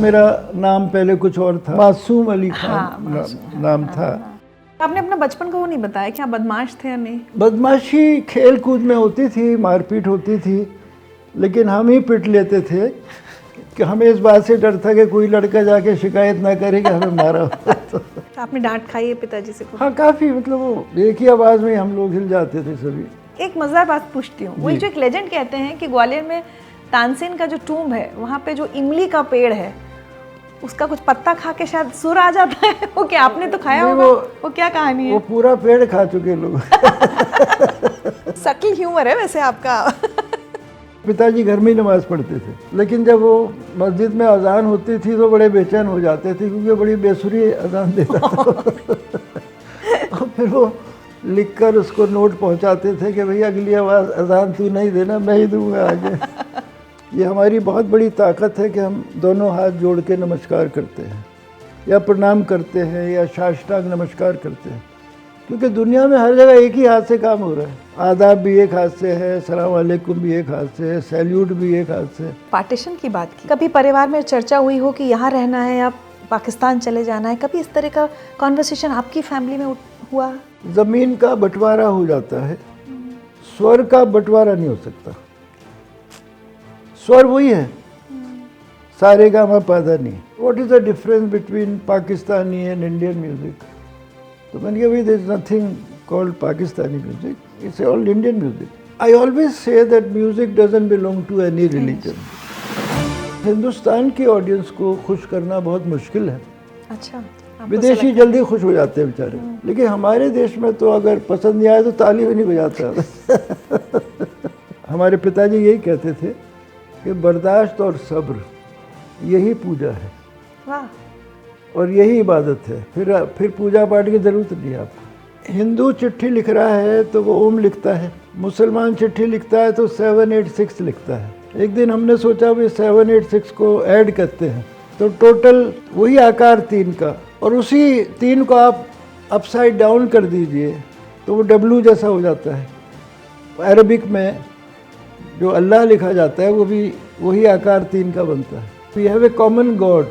मेरा नाम पहले कुछ और था, मासूम अली खान नाम था। आपने अपना बचपन का वो नहीं बताया कि आप बदमाश थे या नहीं? बदमाशी खेल कूद में होती थी, मारपीट होती थी, लेकिन हम ही पिट लेते थे कि हमें इस बात से डर था कि कोई लड़का जाके शिकायत ना करे कि हमें मारा हो। तो आपने डांट खाई है पिताजी से? हाँ काफ़ी, मतलब वो एक ही आवाज़ में हम लोग हिल जाते थे सभी। एक मज़ेदार बात पूछती हूँ, वही जो एक लेजेंड कहते हैं कि ग्वालियर में तानसेन का जो टूम्ब है वहाँ पे जो इमली का पेड़ है उसका कुछ पत्ता खा के शायद सुर आ जाता है, वो क्या आपने तो खाया होगा? वो क्या कहानी है? वो पूरा पेड़ खा चुके लोग। सटल ह्यूमर है वैसे आपका। पिताजी घर में ही नमाज पढ़ते थे, लेकिन जब वो मस्जिद में अजान होती थी तो बड़े बेचैन हो जाते थे क्योंकि बड़ी बेसुरी अजान देता था। और फिर वो लिखकर उसको नोट पहुंचाते थे कि भैया अगली आवाज़ अजान तू नहीं देना, मैं ही दूंगा आगे। ये हमारी बहुत बड़ी ताकत है कि हम दोनों हाथ जोड़ के नमस्कार करते हैं या प्रणाम करते हैं या साष्टांग नमस्कार करते हैं, क्योंकि दुनिया में हर जगह एक ही हाथ से काम हो रहा है। आदाब भी एक हाथ से है, सलाम वालेकुम भी एक हाथ से है, सैल्यूट भी एक हाथ से। पार्टीशन की बात की, कभी परिवार में चर्चा हुई हो कि यहाँ रहना है या पाकिस्तान चले जाना है? कभी इस तरह का कॉन्वर्सेशन आपकी फैमिली में हुआ? ज़मीन का बंटवारा हो जाता है, स्वर का बंटवारा नहीं हो सकता। स्वर वही है, सारे गा मा पा धा नी। What is the difference between Pakistani and Indian music? तो मैंने कहा भाई there is nothing called Pakistani music, it's all Indian music. I always say that music doesn't belong to any religion. Hindustan की ऑडियंस को खुश करना बहुत मुश्किल है। अच्छा, विदेशी जल्दी खुश हो जाते हैं बेचारे, लेकिन हमारे देश में तो अगर पसंद नहीं आए तो ताली भी नहीं बजाता। हमारे पिताजी यही कहते थे कि बर्दाश्त और सब्र यही पूजा है। वाह। और यही इबादत है, फिर पूजा पाठ की ज़रूरत नहीं है आपको। हिंदू चिट्ठी लिख रहा है तो वो ओम लिखता है, मुसलमान चिट्ठी लिखता है तो 786 लिखता है। एक दिन हमने सोचा भी 786 को ऐड करते हैं तो टोटल वही आकार 3 का, और उसी 3 को आप अपसाइड डाउन कर दीजिए तो वो डब्लू जैसा हो जाता है। अरबिक में जो अल्लाह लिखा जाता है वो भी वही आकार 3 का बनता है। We have a common God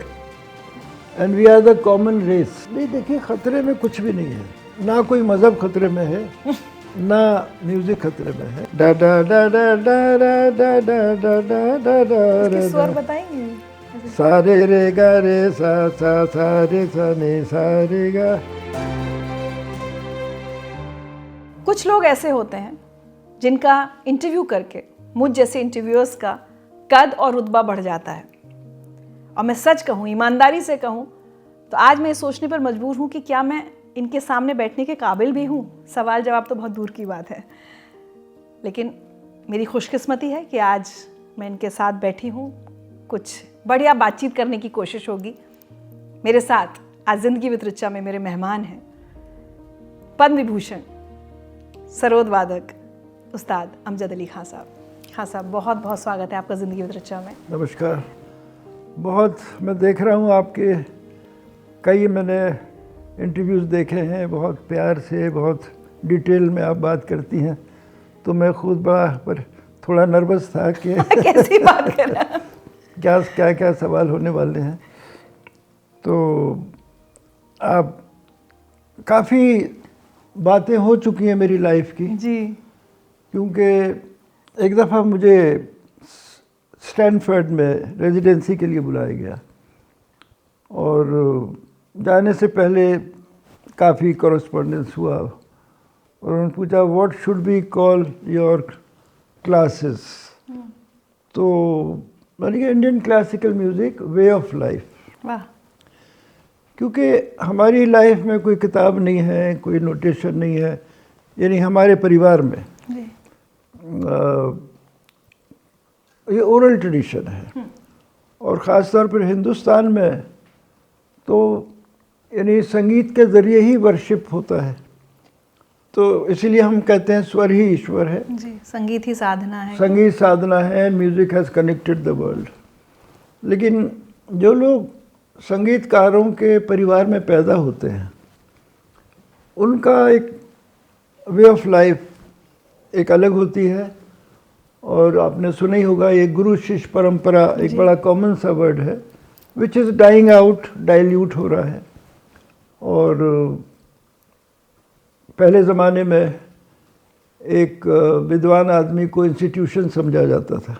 and we are the common race. नहीं देखिए, खतरे में कुछ भी नहीं है, ना कोई मज़हब खतरे में है, ना म्यूजिक खतरे में है। डा डा डा डा डा डा डा डा डा डा डा स्वर बताएंगे? सारे रे गा रे सा सा सा रे सा ने सा रे गा। कुछ लोग ऐसे होते हैं जिनका इंटरव्यू करके मुझ जैसे इंटरव्यूअर्स का कद और रुतबा बढ़ जाता है, और मैं सच कहूँ, ईमानदारी से कहूँ तो आज मैं सोचने पर मजबूर हूँ कि क्या मैं इनके सामने बैठने के काबिल भी हूँ। सवाल जवाब तो बहुत दूर की बात है, लेकिन मेरी खुशकिस्मती है कि आज मैं इनके साथ बैठी हूँ। कुछ बढ़िया बातचीत करने की कोशिश होगी। मेरे साथ आज जिंदगी विद ऋचा में मेरे मेहमान हैं पद्म विभूषण सरोद वादक उस्ताद अमजद अली खान साहब। हाँ साहब, बहुत बहुत स्वागत है आपका जिंदगी विद ऋचा में। नमस्कार। बहुत मैं देख रहा हूँ आपके कई मैंने इंटरव्यूज़ देखे हैं, बहुत प्यार से बहुत डिटेल में आप बात करती हैं, तो मैं खुद बड़ा पर थोड़ा नर्वस था कि कैसी बात कर रहा है, क्या क्या सवाल होने वाले हैं। तो आप काफ़ी बातें हो चुकी हैं मेरी लाइफ की जी, क्योंकि एक दफ़ा मुझे स्टैनफोर्ड में रेजिडेंसी के लिए बुलाया गया, और जाने से पहले काफ़ी कॉरेस्पॉन्डेंस हुआ, और उन्होंने पूछा what should be call your classes. तो मैंने कहा Indian classical music way of life. वाह। क्योंकि हमारी लाइफ में कोई किताब नहीं है, कोई नोटेशन नहीं है, यानी हमारे परिवार में ये ओरल ट्रेडिशन है, और ख़ास तौर पर हिंदुस्तान में तो यानी संगीत के ज़रिए ही वर्शिप होता है, तो इसीलिए हम कहते हैं स्वर ही ईश्वर है जी, संगीत ही साधना है, संगीत साधना है, music has connected the world. लेकिन जो लोग संगीतकारों के परिवार में पैदा होते हैं उनका एक वे ऑफ लाइफ एक अलग होती है, और आपने सुना ही होगा ये गुरु शिष्य परंपरा एक बड़ा कॉमन सा वर्ड है which is dying out, dilute हो रहा है। और पहले ज़माने में एक विद्वान आदमी को इंस्टीट्यूशन समझा जाता था,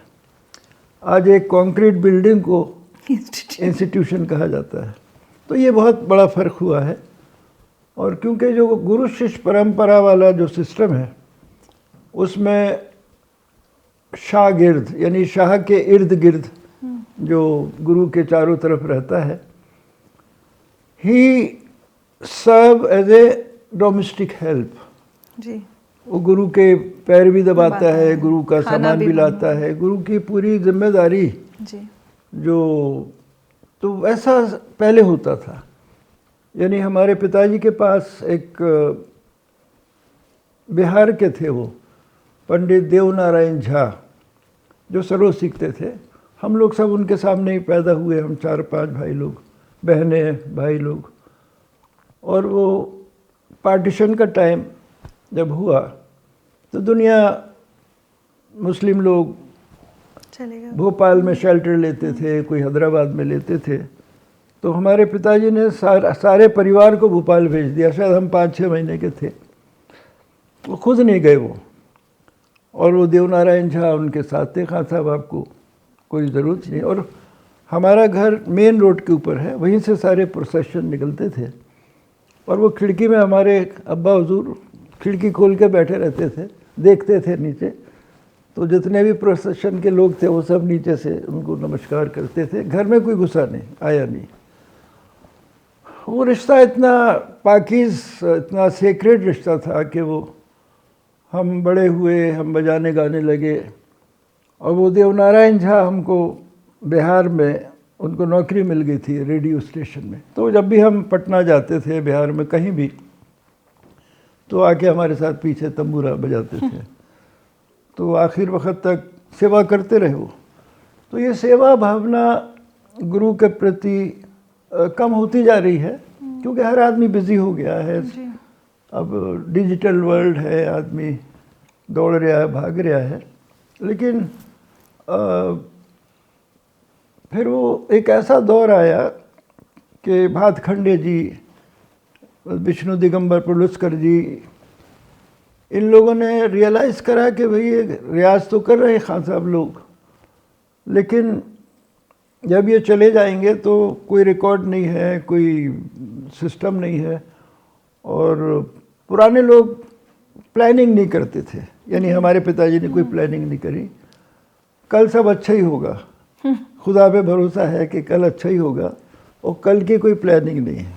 आज एक कंक्रीट बिल्डिंग को इंस्टीट्यूशन कहा जाता है। तो ये बहुत बड़ा फ़र्क हुआ है। और क्योंकि जो गुरु शिष्य परंपरा वाला जो सिस्टम है उसमें शागिर्द यानी शाह के इर्द गिर्द जो गुरु के चारों तरफ रहता है, he serve as a domestic help. जी, वो गुरु के पैर भी दबाता है, गुरु का सामान भी लाता है, गुरु की पूरी जिम्मेदारी जी, जो, तो वैसा पहले होता था। यानी हमारे पिताजी के पास एक बिहार के थे वो पंडित देवनारायण झा, जो सरोज सीखते थे। हम लोग सब उनके सामने ही पैदा हुए, हम 4-5 भाई लोग, बहनें भाई लोग। और वो पार्टीशन का टाइम जब हुआ तो दुनिया मुस्लिम लोग चलेगा, भोपाल में शेल्टर लेते थे, कोई हैदराबाद में लेते थे। तो हमारे पिताजी ने सारे परिवार को भोपाल भेज दिया। शायद हम 5-6 महीने के थे, वो खुद नहीं गए वो। और वो देवनारायण झा उनके साथ थे। खान साहब आपको कोई ज़रूरत नहीं। और हमारा घर मेन रोड के ऊपर है, वहीं से सारे प्रोसेशन निकलते थे। और वो खिड़की में हमारे अब्बा हुजूर खिड़की खोल के बैठे रहते थे, देखते थे नीचे। तो जितने भी प्रोसेशन के लोग थे वो सब नीचे से उनको नमस्कार करते थे। घर में कोई गुस्सा नहीं, आया नहीं। वो रिश्ता इतना पाकीज़, इतना सेक्रेड रिश्ता था कि वो हम बड़े हुए, हम बजाने गाने लगे। और वो देवनारायण झा हमको बिहार में उनको नौकरी मिल गई थी रेडियो स्टेशन में। तो जब भी हम पटना जाते थे, बिहार में कहीं भी, तो आके हमारे साथ पीछे तंबूरा बजाते थे। तो आखिर वक्त तक सेवा करते रहे वो। तो ये सेवा भावना गुरु के प्रति कम होती जा रही है, क्योंकि हर आदमी बिजी हो गया है। अब डिजिटल वर्ल्ड है, आदमी दौड़ रहा है, भाग रहा है। लेकिन फिर वो एक ऐसा दौर आया कि भातखंडे जी, विष्णु दिगंबर पुलुस्कर जी, इन लोगों ने रियलाइज़ करा कि भाई ये रियाज तो कर रहे हैं खान साहब लोग, लेकिन जब ये चले जाएंगे तो कोई रिकॉर्ड नहीं है, कोई सिस्टम नहीं है। और पुराने लोग प्लानिंग नहीं करते थे, यानी हमारे पिताजी ने कोई प्लानिंग नहीं करी। कल सब अच्छा ही होगा, खुदा पे भरोसा है कि कल अच्छा ही होगा, और कल की कोई प्लानिंग नहीं है।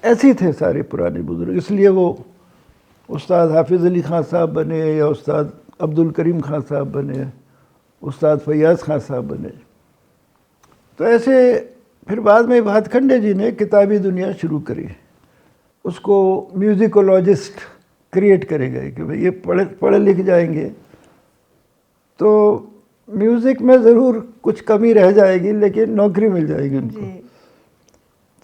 ऐसे ही थे सारे पुराने बुजुर्ग। इसलिए वो उस्ताद हाफिज़ अली खान साहब बने, या उस्ताद अब्दुल करीम खान साहब बने, उस्ताद फैयाज़ खान साहब बने। तो ऐसे फिर बाद में भातखंडे जी ने किताबी दुनिया शुरू करी। उसको म्यूज़िकोलॉजिस्ट क्रिएट करे गए कि भाई ये पढ़े लिख जाएंगे तो म्यूज़िक में ज़रूर कुछ कमी रह जाएगी, लेकिन नौकरी मिल जाएगी उनको।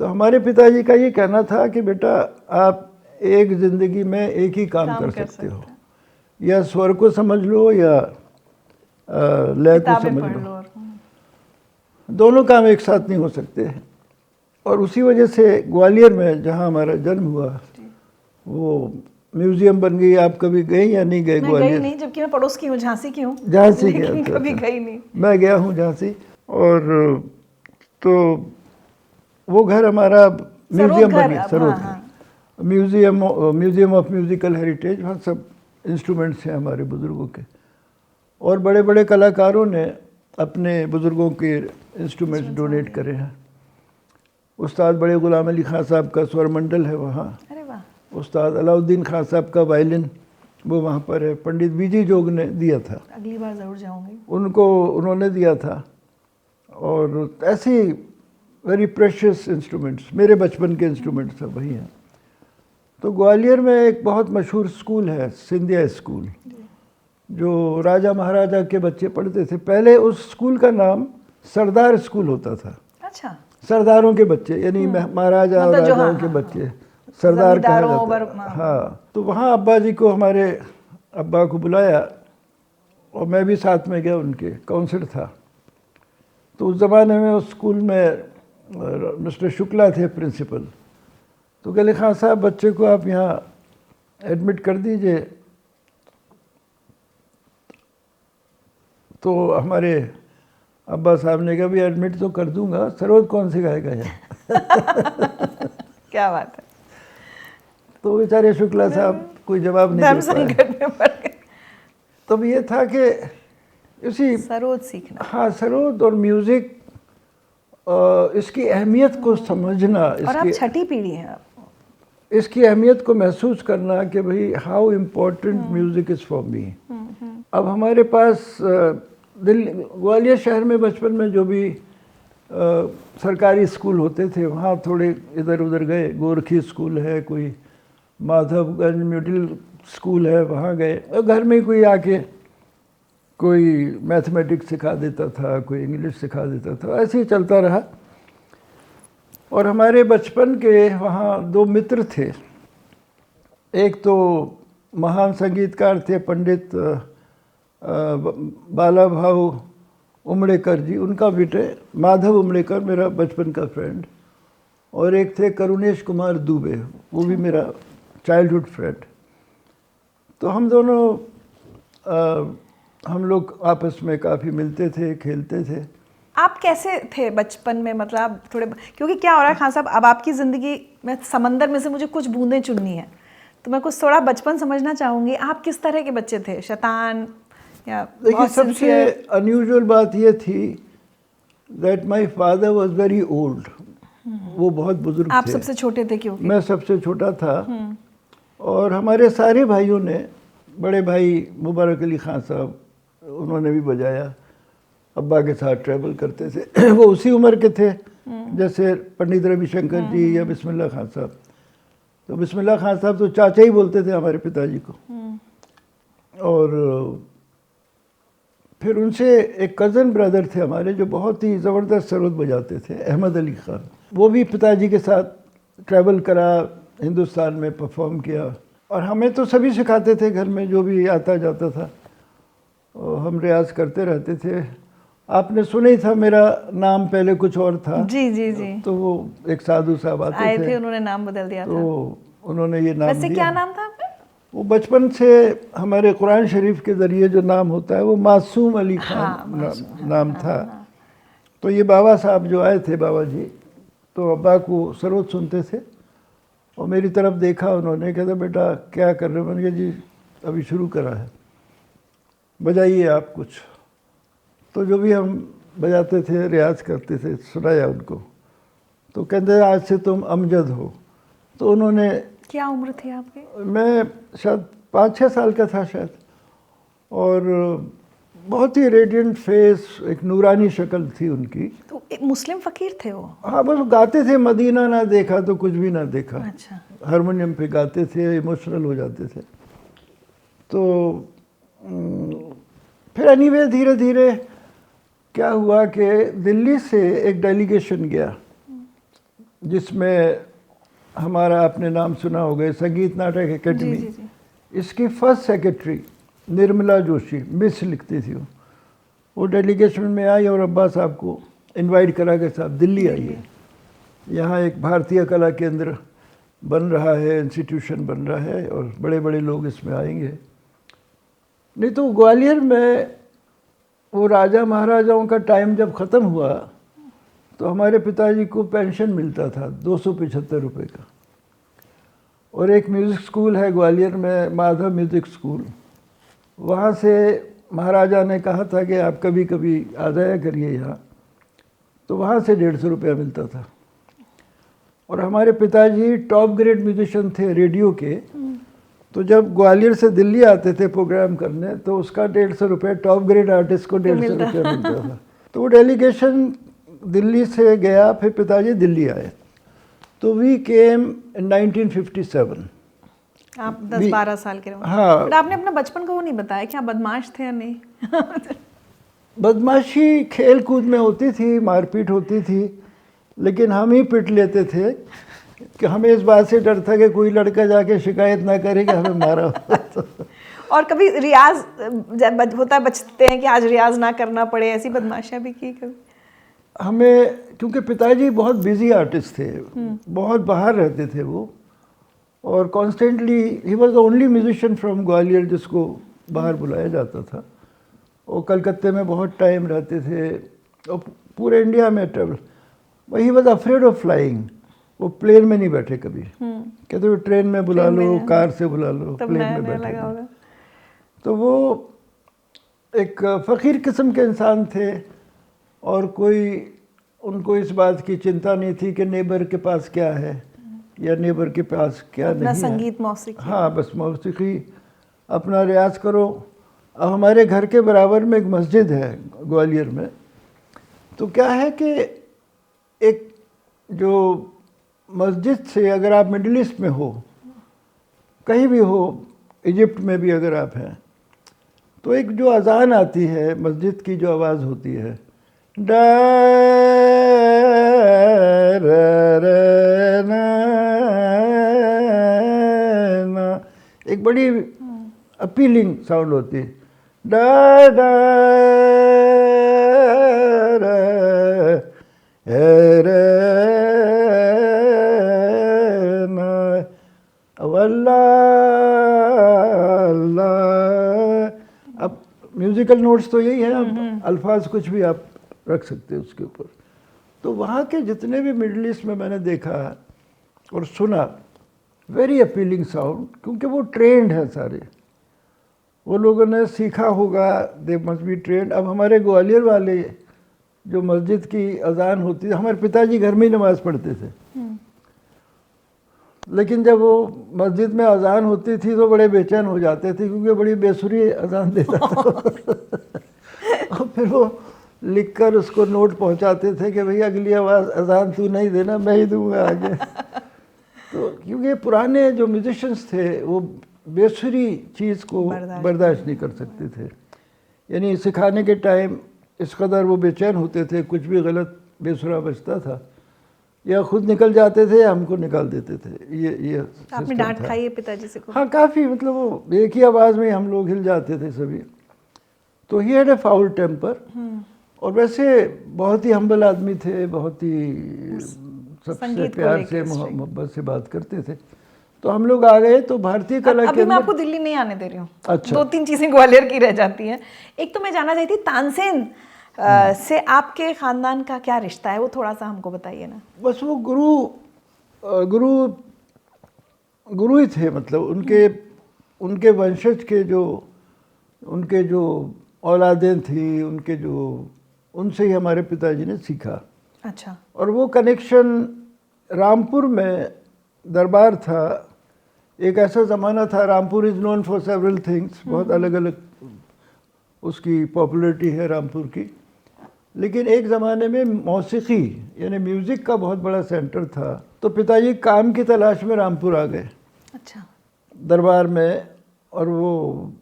तो हमारे पिताजी का ये कहना था कि बेटा आप एक ज़िंदगी में एक ही काम कर सकते हो, या स्वर को समझ लो या लय को समझ लो, दोनों काम एक साथ नहीं हो सकते। और उसी वजह से ग्वालियर में जहाँ हमारा जन्म हुआ वो म्यूजियम बन गई। आप कभी गए या नहीं गए ग्वालियर? नहीं, जबकि मैं पड़ोस की हूँ, झांसी की हूँ। झांसी गया था, कभी गई नहीं। मैं गया हूँ झांसी। और तो वो घर हमारा म्यूजियम बन गया, sarod. Museum of musical heritage, वहाँ सब इंस्ट्रूमेंट्स हैं हमारे बुज़ुर्गों के। और बड़े बड़े कलाकारों ने अपने बुज़ुर्गों के इंस्ट्रूमेंट्स डोनेट करे हैं। उस्ताद बड़े गुलाम अली खान साहब का स्वरमंडल है वहाँ। उस्ताद अलाउद्दीन खान साहब का वायलिन वो वहाँ पर है। पंडित बीजी जोग ने दिया था, अगली बार ज़रूर जाऊँगी, उनको उन्होंने दिया था। और ऐसी वेरी प्रेशियस इंस्ट्रूमेंट्स, मेरे बचपन के इंस्ट्रूमेंट्स सब वही हैं। तो ग्वालियर में एक बहुत मशहूर स्कूल है, सिंधिया स्कूल, जो राजा महाराजा के बच्चे पढ़ते थे। पहले उस स्कूल का नाम सरदार स्कूल होता था। अच्छा, सरदारों के बच्चे, यानी महाराजा और राजाओं के बच्चे सरदार कहा जाता है। हाँ, तो वहाँ अब्बा जी को, हमारे अब्बा को बुलाया और मैं भी साथ में गया, उनके काउंसलर था। तो उस ज़माने में उस स्कूल में मिस्टर शुक्ला थे प्रिंसिपल। तो कहले खान साहब बच्चे को आप यहाँ एडमिट कर दीजिए। तो हमारे अब्बा साहब ने कहा भी एडमिट तो कर दूंगा, सरोद कौन सिखाएगा यहाँ। क्या बात है। तो बेचारे शुक्ला साहब कोई जवाब नहीं दे पाए। तब ये था कि इसी सरोद सीखना, हाँ सरोद और म्यूज़िक, इसकी अहमियत को समझना, और आप छठी पीढ़ी हैं आप, इसकी अहमियत को महसूस करना कि भाई how important music is for me. अब हमारे पास ग्वालियर शहर में बचपन में जो भी सरकारी स्कूल होते थे वहाँ थोड़े इधर उधर गए। गोरखी स्कूल है, कोई माधवगंज मिडिल स्कूल है, वहाँ गए। और घर में कोई आके कोई मैथमेटिक्स सिखा देता था, कोई इंग्लिश सिखा देता था, ऐसे ही चलता रहा। और हमारे बचपन के वहाँ दो मित्र थे। एक तो महान संगीतकार थे पंडित बाला भाऊ उमड़ेकर जी, उनका बेटे माधव उमड़ेकर मेरा बचपन का फ्रेंड। और एक थे करुणेश कुमार दुबे, वो भी मेरा चाइल्डहुड फ्रेंड। तो हम दोनों हम लोग आपस में काफ़ी मिलते थे, खेलते थे। आप कैसे थे बचपन में, मतलब थोड़े, क्योंकि क्या हो रहा है खान साहब, अब आपकी ज़िंदगी में समंदर में से मुझे कुछ बूंदें चुननी है, तो मैं कुछ थोड़ा बचपन समझना चाहूँगी। आप किस तरह के बच्चे थे, शैतान या? देखिए सबसे अनयूजुअल बात ये थी that my father was very old. वो बहुत बुजुर्ग थे। आप सबसे छोटे थे क्योंकि? मैं सबसे छोटा था। और हमारे सारे भाइयों ने, बड़े भाई मुबारक अली खान साहब, उन्होंने भी बजाया, अब्बा के साथ ट्रैवल करते थे। वो उसी उम्र के थे जैसे पंडित रविशंकर जी या बिस्मिल्लाह खान साहब। तो बिस्मिल्लाह खान साहब तो चाचा ही बोलते थे हमारे पिताजी को। और फिर उनसे एक कज़न ब्रदर थे हमारे जो बहुत ही ज़बरदस्त सरोद बजाते थे, अहमद अली खान। वो भी पिताजी के साथ ट्रैवल करा, हिंदुस्तान में परफॉर्म किया। और हमें तो सभी सिखाते थे घर में, जो भी आता जाता था। और हम रियाज करते रहते थे। आपने सुना ही था मेरा नाम पहले कुछ और था। जी जी जी। तो वो एक साधु साहब आए थे, उन्होंने नाम बदल दिया तो था। उन्होंने ये नाम वैसे दिया। क्या नाम था आपका? वो बचपन से हमारे कुरान शरीफ के ज़रिए जो नाम होता है वो मासूम अली खान नाम था। तो ये बाबा साहब जो आए थे, बाबा जी, तो अब्बा को सरोद सुनते थे और मेरी तरफ देखा उन्होंने, कहता बेटा क्या कर रहे हो? मैंने कहा जी अभी शुरू करा है, बजाइए आप कुछ। तो जो भी हम बजाते थे, रियाज करते थे, सुनाया उनको। तो कहते आज से तुम अमजद हो। तो उन्होंने, क्या उम्र थी आपकी? मैं शायद 5-6 साल का था शायद। और बहुत ही रेडियंट फेस, एक नूरानी शक्ल थी उनकी। तो एक मुस्लिम फ़कीर थे वो? हाँ, बस गाते थे, मदीना ना देखा तो कुछ भी ना देखा। अच्छा। हारमोनियम पे गाते थे, इमोशनल हो जाते थे। तो फिर एनीवे धीरे धीरे क्या हुआ कि दिल्ली से एक डेलीगेशन गया जिसमें हमारा, आपने नाम सुना होगा, संगीत नाटक एकेडमी। इसकी first secretary Nirmala Joshi, miss लिखती थी वो डेलीगेशन में आई और अब्बा साहब को इनवाइट करा के साहब दिल्ली आइए, यहाँ एक भारतीय कला केंद्र बन रहा है, इंस्टीट्यूशन बन रहा है और बड़े बड़े लोग इसमें आएंगे। नहीं तो ग्वालियर में वो राजा महाराजाओं का टाइम जब ख़त्म हुआ तो हमारे पिताजी को पेंशन मिलता था 275 रुपये का। और एक म्यूज़िक स्कूल है ग्वालियर में, माधव म्यूज़िक स्कूल, वहाँ से महाराजा ने कहा था कि आप कभी कभी आ जाया करिए यहाँ। तो वहाँ से 150 रुपया मिलता था। और हमारे पिताजी टॉप ग्रेड म्यूजिशियन थे रेडियो के। तो जब ग्वालियर से दिल्ली आते थे प्रोग्राम करने तो उसका 150 रुपये, टॉप ग्रेड आर्टिस्ट को 150 रुपया मिलता था। तो वो डेलीगेशन दिल्ली से गया, फिर पिताजी दिल्ली आए। तो वी केम इन 1957। आप 10-12 साल के रहे? हाँ। बट आपने अपना बचपन को वो नहीं बताया कि आप बदमाश थे या नहीं? बदमाशी खेल कूद में होती थी, मारपीट होती थी, लेकिन हम ही पिट लेते थे कि हमें इस बात से डर था कि कोई लड़का जाके शिकायत ना करे कि हमें मारा। और कभी रियाज होता है, बचते हैं कि आज रियाज ना करना पड़े, ऐसी बदमाशियाँ भी की कभी? हमें, क्योंकि पिताजी बहुत बिजी आर्टिस्ट थे, बहुत बाहर रहते थे वो, और constantly he was the only musician from Gwalior जिसको बाहर बुलाया जाता था। वो कलकत्ते में बहुत टाइम रहते थे और पूरे इंडिया में travel. He was afraid of flying. वो प्लेन में नहीं बैठे कभी, कहते वो ट्रेन में बुला लो, कार से बुला लो, प्लेन में बैठे नहीं। तो वो एक फ़कीर किस्म के इंसान थे, और कोई उनको इस बात की चिंता नहीं थी कि नेबर के पास क्या है या नेबर के पास क्या नहीं है। संगीत मौसीकी, हाँ, बस मौसीकी, अपना रियाज करो। अब हमारे घर के बराबर में एक मस्जिद है ग्वालियर में, तो क्या है कि एक जो मस्जिद से अगर आप मिडिल ईस्ट में हो, कहीं भी हो, इजिप्ट में भी अगर आप हैं, तो एक जो अजान आती है मस्जिद की, जो आवाज़ होती है, डा एक बड़ी अपीलिंग साउंड होती है, डा डा अब म्यूजिकल नोट्स तो यही है, अब अल्फाज कुछ भी आप रख सकते हैं उसके ऊपर। तो वहाँ के जितने भी मिडिल ईस्ट में मैंने देखा और सुना, वेरी अपीलिंग साउंड, क्योंकि वो ट्रेंड है सारे, वो लोगों ने सीखा होगा, दे मस्ट बी ट्रेंड। अब हमारे ग्वालियर वाले जो मस्जिद की अजान होती है, हमारे पिताजी घर में ही नमाज़ पढ़ते थे, लेकिन जब वो मस्जिद में अजान होती थी तो बड़े बेचैन हो जाते थे, क्योंकि बड़ी बेसुरी अजान देता था। और फिर वो लिखकर उसको नोट पहुंचाते थे कि भैया अगली आवाज़ अजान तू नहीं देना, मैं ही दूंगा आगे। तो क्योंकि पुराने जो म्यूजिशियंस थे वो बेसुरी चीज़ को बर्दाश्त नहीं कर सकते थे, यानी सिखाने के टाइम इस कदर वो बेचैन होते थे, कुछ भी गलत बेसुरा बजता था या खुद निकल जाते थे या हमको निकाल देते थे। ये आपने डांट खाई है पिताजी से? हाँ, काफ़ी, मतलब वो एक ही आवाज़ में हम लोग हिल जाते थे सभी। तो he had a foul temper, और वैसे बहुत ही हम्बल आदमी थे, बहुत ही सबसे प्यार से मोहब्बत से बात करते थे। तो हम लोग आ गए तो भारतीय कला के अभी मैं आपको दिल्ली नहीं आने दे रही हूँ। अच्छा, 2-3 चीजें ग्वालियर की रह जाती हैं। एक तो मैं जानना चाहती थी, तानसेन से आपके खानदान का क्या रिश्ता है, वो थोड़ा सा हमको बताइए ना। बस वो गुरु ही थे, मतलब उनके वंशज के जो उनके जो औलादें थी, उनसे ही हमारे पिताजी ने सीखा। अच्छा। और वो कनेक्शन रामपुर में दरबार था, एक ऐसा ज़माना था, Rampur is known for several things, बहुत अलग अलग उसकी पॉपुलैरिटी है रामपुर की, लेकिन एक ज़माने में मौसीकी यानी म्यूज़िक का बहुत बड़ा सेंटर था। तो पिताजी काम की तलाश में रामपुर आ गए। अच्छा। दरबार में, और वो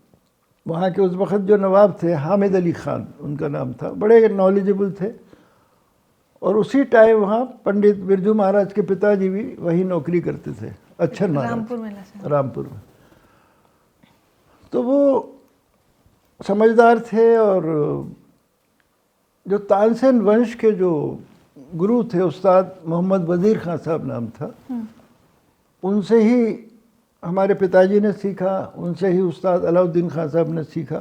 वहाँ के उस वक़्त जो नवाब थे, हामिद अली ख़ान उनका नाम था, बड़े नॉलेजेबल थे, और उसी टाइम वहाँ पंडित बिरजू महाराज के पिताजी भी वही नौकरी करते थे, अच्छन महाराज, रामपुर में। तो वो समझदार थे, और जो तानसेन वंश के जो गुरु थे, उस्ताद मोहम्मद वज़ीर खां साहब नाम था, उनसे ही हमारे पिताजी ने सीखा, उनसे ही उस्ताद अलाउद्दीन खां साहब ने सीखा।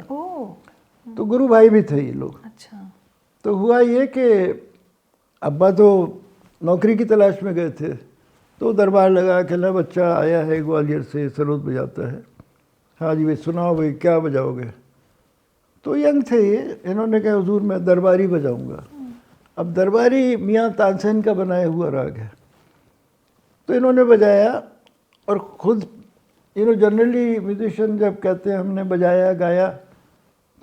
तो गुरु भाई भी थे ये लोग। अच्छा। तो हुआ ये कि अब्बा तो नौकरी की तलाश में गए थे, तो दरबार लगा कि ना बच्चा आया है ग्वालियर से, सरोद बजाता है। हाँ जी भाई, सुनाओ भाई, क्या बजाओगे? तो यंग थे ये, इन्होंने कहा हुजूर मैं दरबारी बजाऊंगा। अब दरबारी मियाँ तानसेन का बनाया हुआ राग है, तो इन्होंने बजाया। और ख़ुद जनरली म्यूजिशियन जब कहते हैं हमने बजाया गाया,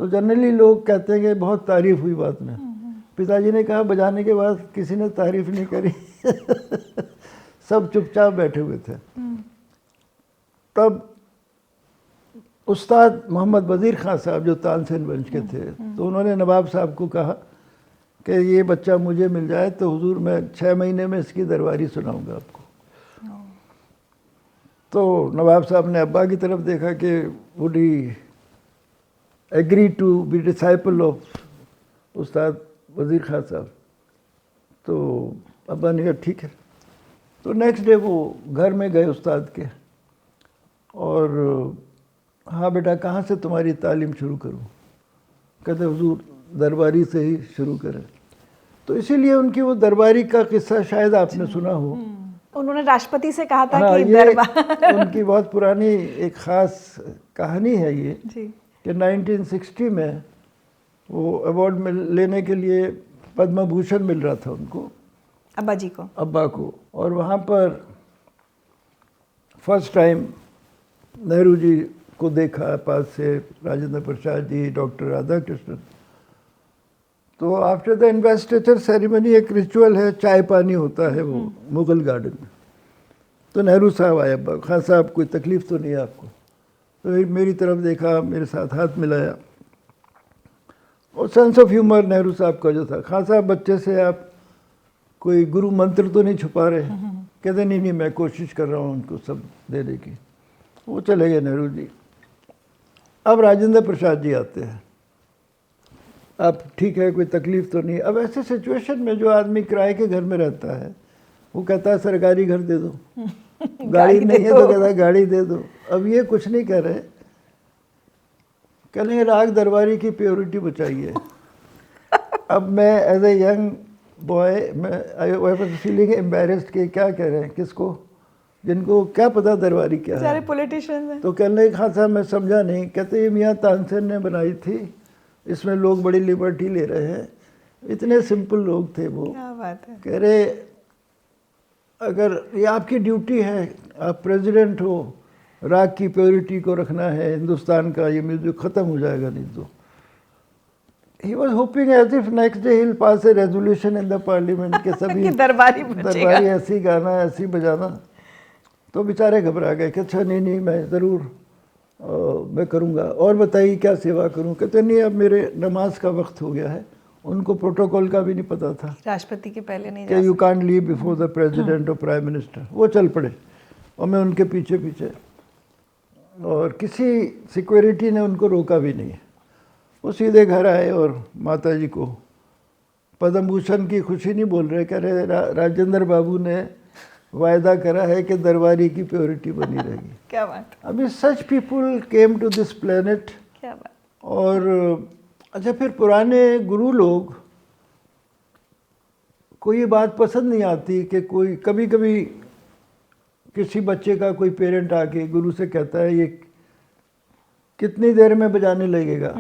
तो जनरली लोग कहते हैं कि बहुत तारीफ़ हुई बात में। पिताजी ने कहा बजाने के बाद किसी ने तारीफ़ नहीं करी। सब चुपचाप बैठे हुए थे। तब उस्ताद मोहम्मद वज़ीर खां साहब जो तानसेन वंश के थे, तो उन्होंने नवाब साहब को कहा कि ये बच्चा मुझे मिल जाए तो हुजूर मैं 6 महीने में इसकी दरबारी सुनाऊंगा आपको। तो नवाब साहब ने अब्बा की तरफ देखा कि would he agree to be disciple of Ustad Wazir खां साहब। तो अब्बा ने कहा ठीक है। तो नेक्स्ट डे वो घर में गए उस्ताद के, और हाँ बेटा कहाँ से तुम्हारी तालीम शुरू करूँ? कहते हुजूर दरबारी से ही शुरू करें। तो इसीलिए उनकी वो दरबारी का किस्सा शायद आपने सुना हो। उन्होंने राष्ट्रपति से कहा था हाँ, कि ये दरबार उनकी बहुत पुरानी एक ख़ास कहानी है ये जी। कि 1960 में वो अवार्ड लेने के लिए पद्म भूषण मिल रहा था उनको, अब्बा जी को। अब्बा को, और वहाँ पर फर्स्ट टाइम नेहरू जी को देखा पास से, राजेंद्र प्रसाद जी, डॉक्टर राधाकृष्णन। तो आफ्टर द इन्वेस्टिचर सेरेमनी एक रिचुअल है, चाय पानी होता है वो मुगल गार्डन में। तो नेहरू साहब आए, अब्बा खान साहब कोई तकलीफ़ तो नहीं है आपको? तो मेरी तरफ देखा, मेरे साथ हाथ मिलाया, और सेंस ऑफ ह्यूमर नेहरू साहब का जो था, खान साहब बच्चे से आप कोई गुरु मंत्र तो नहीं छुपा रहे? कहते नहीं नहीं, मैं कोशिश कर रहा हूँ उनको सब देने की। वो चले गए नेहरू जी। अब राजेंद्र प्रसाद जी आते हैं, अब ठीक है कोई तकलीफ़ तो नहीं। अब ऐसे सिचुएशन में जो आदमी किराए के घर में रहता है वो कहता है सरकारी घर दे दो, गाड़ी नहीं है तो कहता है गाड़ी दे दो। अब ये कुछ नहीं कह रहे, कहेंगे राग दरबारी की प्योरिटी बचाइए। अब मैं as a young boy I was feeling embarrassed कि क्या कह रहे हैं, किसको, जिनको क्या पता दरबारी क्या है। सारे पॉलिटिशियंस हैं। तो कहने लगे खान साहब मैं समझा नहीं। कहते ये मियाँ तानसेन ने बनाई थी, इसमें लोग बड़ी लिबर्टी ले रहे हैं। इतने सिंपल लोग थे वो। क्या बात है। कह रहे अगर ये आपकी ड्यूटी है, आप प्रेसिडेंट हो, राग की प्योरिटी को रखना है, हिंदुस्तान का ये म्यूजिक ख़त्म हो जाएगा नहीं तो। He was hoping as if next day he will pass a resolution in the parliament के सभी दरबारी ऐसी गाना ऐसी बजाना। तो बेचारे घबरा गए कि अच्छा नहीं नहीं मैं ज़रूर मैं करूँगा, और बताइए क्या सेवा करूँ? कहते नहीं अब मेरे नमाज का वक्त हो गया है। उनको प्रोटोकॉल का भी नहीं पता था, राष्ट्रपति के पहले नहीं कि you can't leave before the president और प्राइम मिनिस्टर। वो चल पड़े और मैं उनके पीछे पीछे, और किसी सिक्योरिटी ने उनको रोका भी नहीं। वो सीधे घर आए और माता जी को पद्म भूषण की खुशी नहीं बोल रहे, कह रहे राजेंद्र बाबू ने वायदा करा है कि दरबारी की प्योरिटी बनी रहेगी। क्या बात। अभी such people came to this planet. क्या बात। और अच्छा फिर पुराने गुरु लोग को ये बात पसंद नहीं आती कि कोई कभी कभी किसी बच्चे का कोई पेरेंट आके गुरु से कहता है ये कितनी देर में बजाने लगेगा,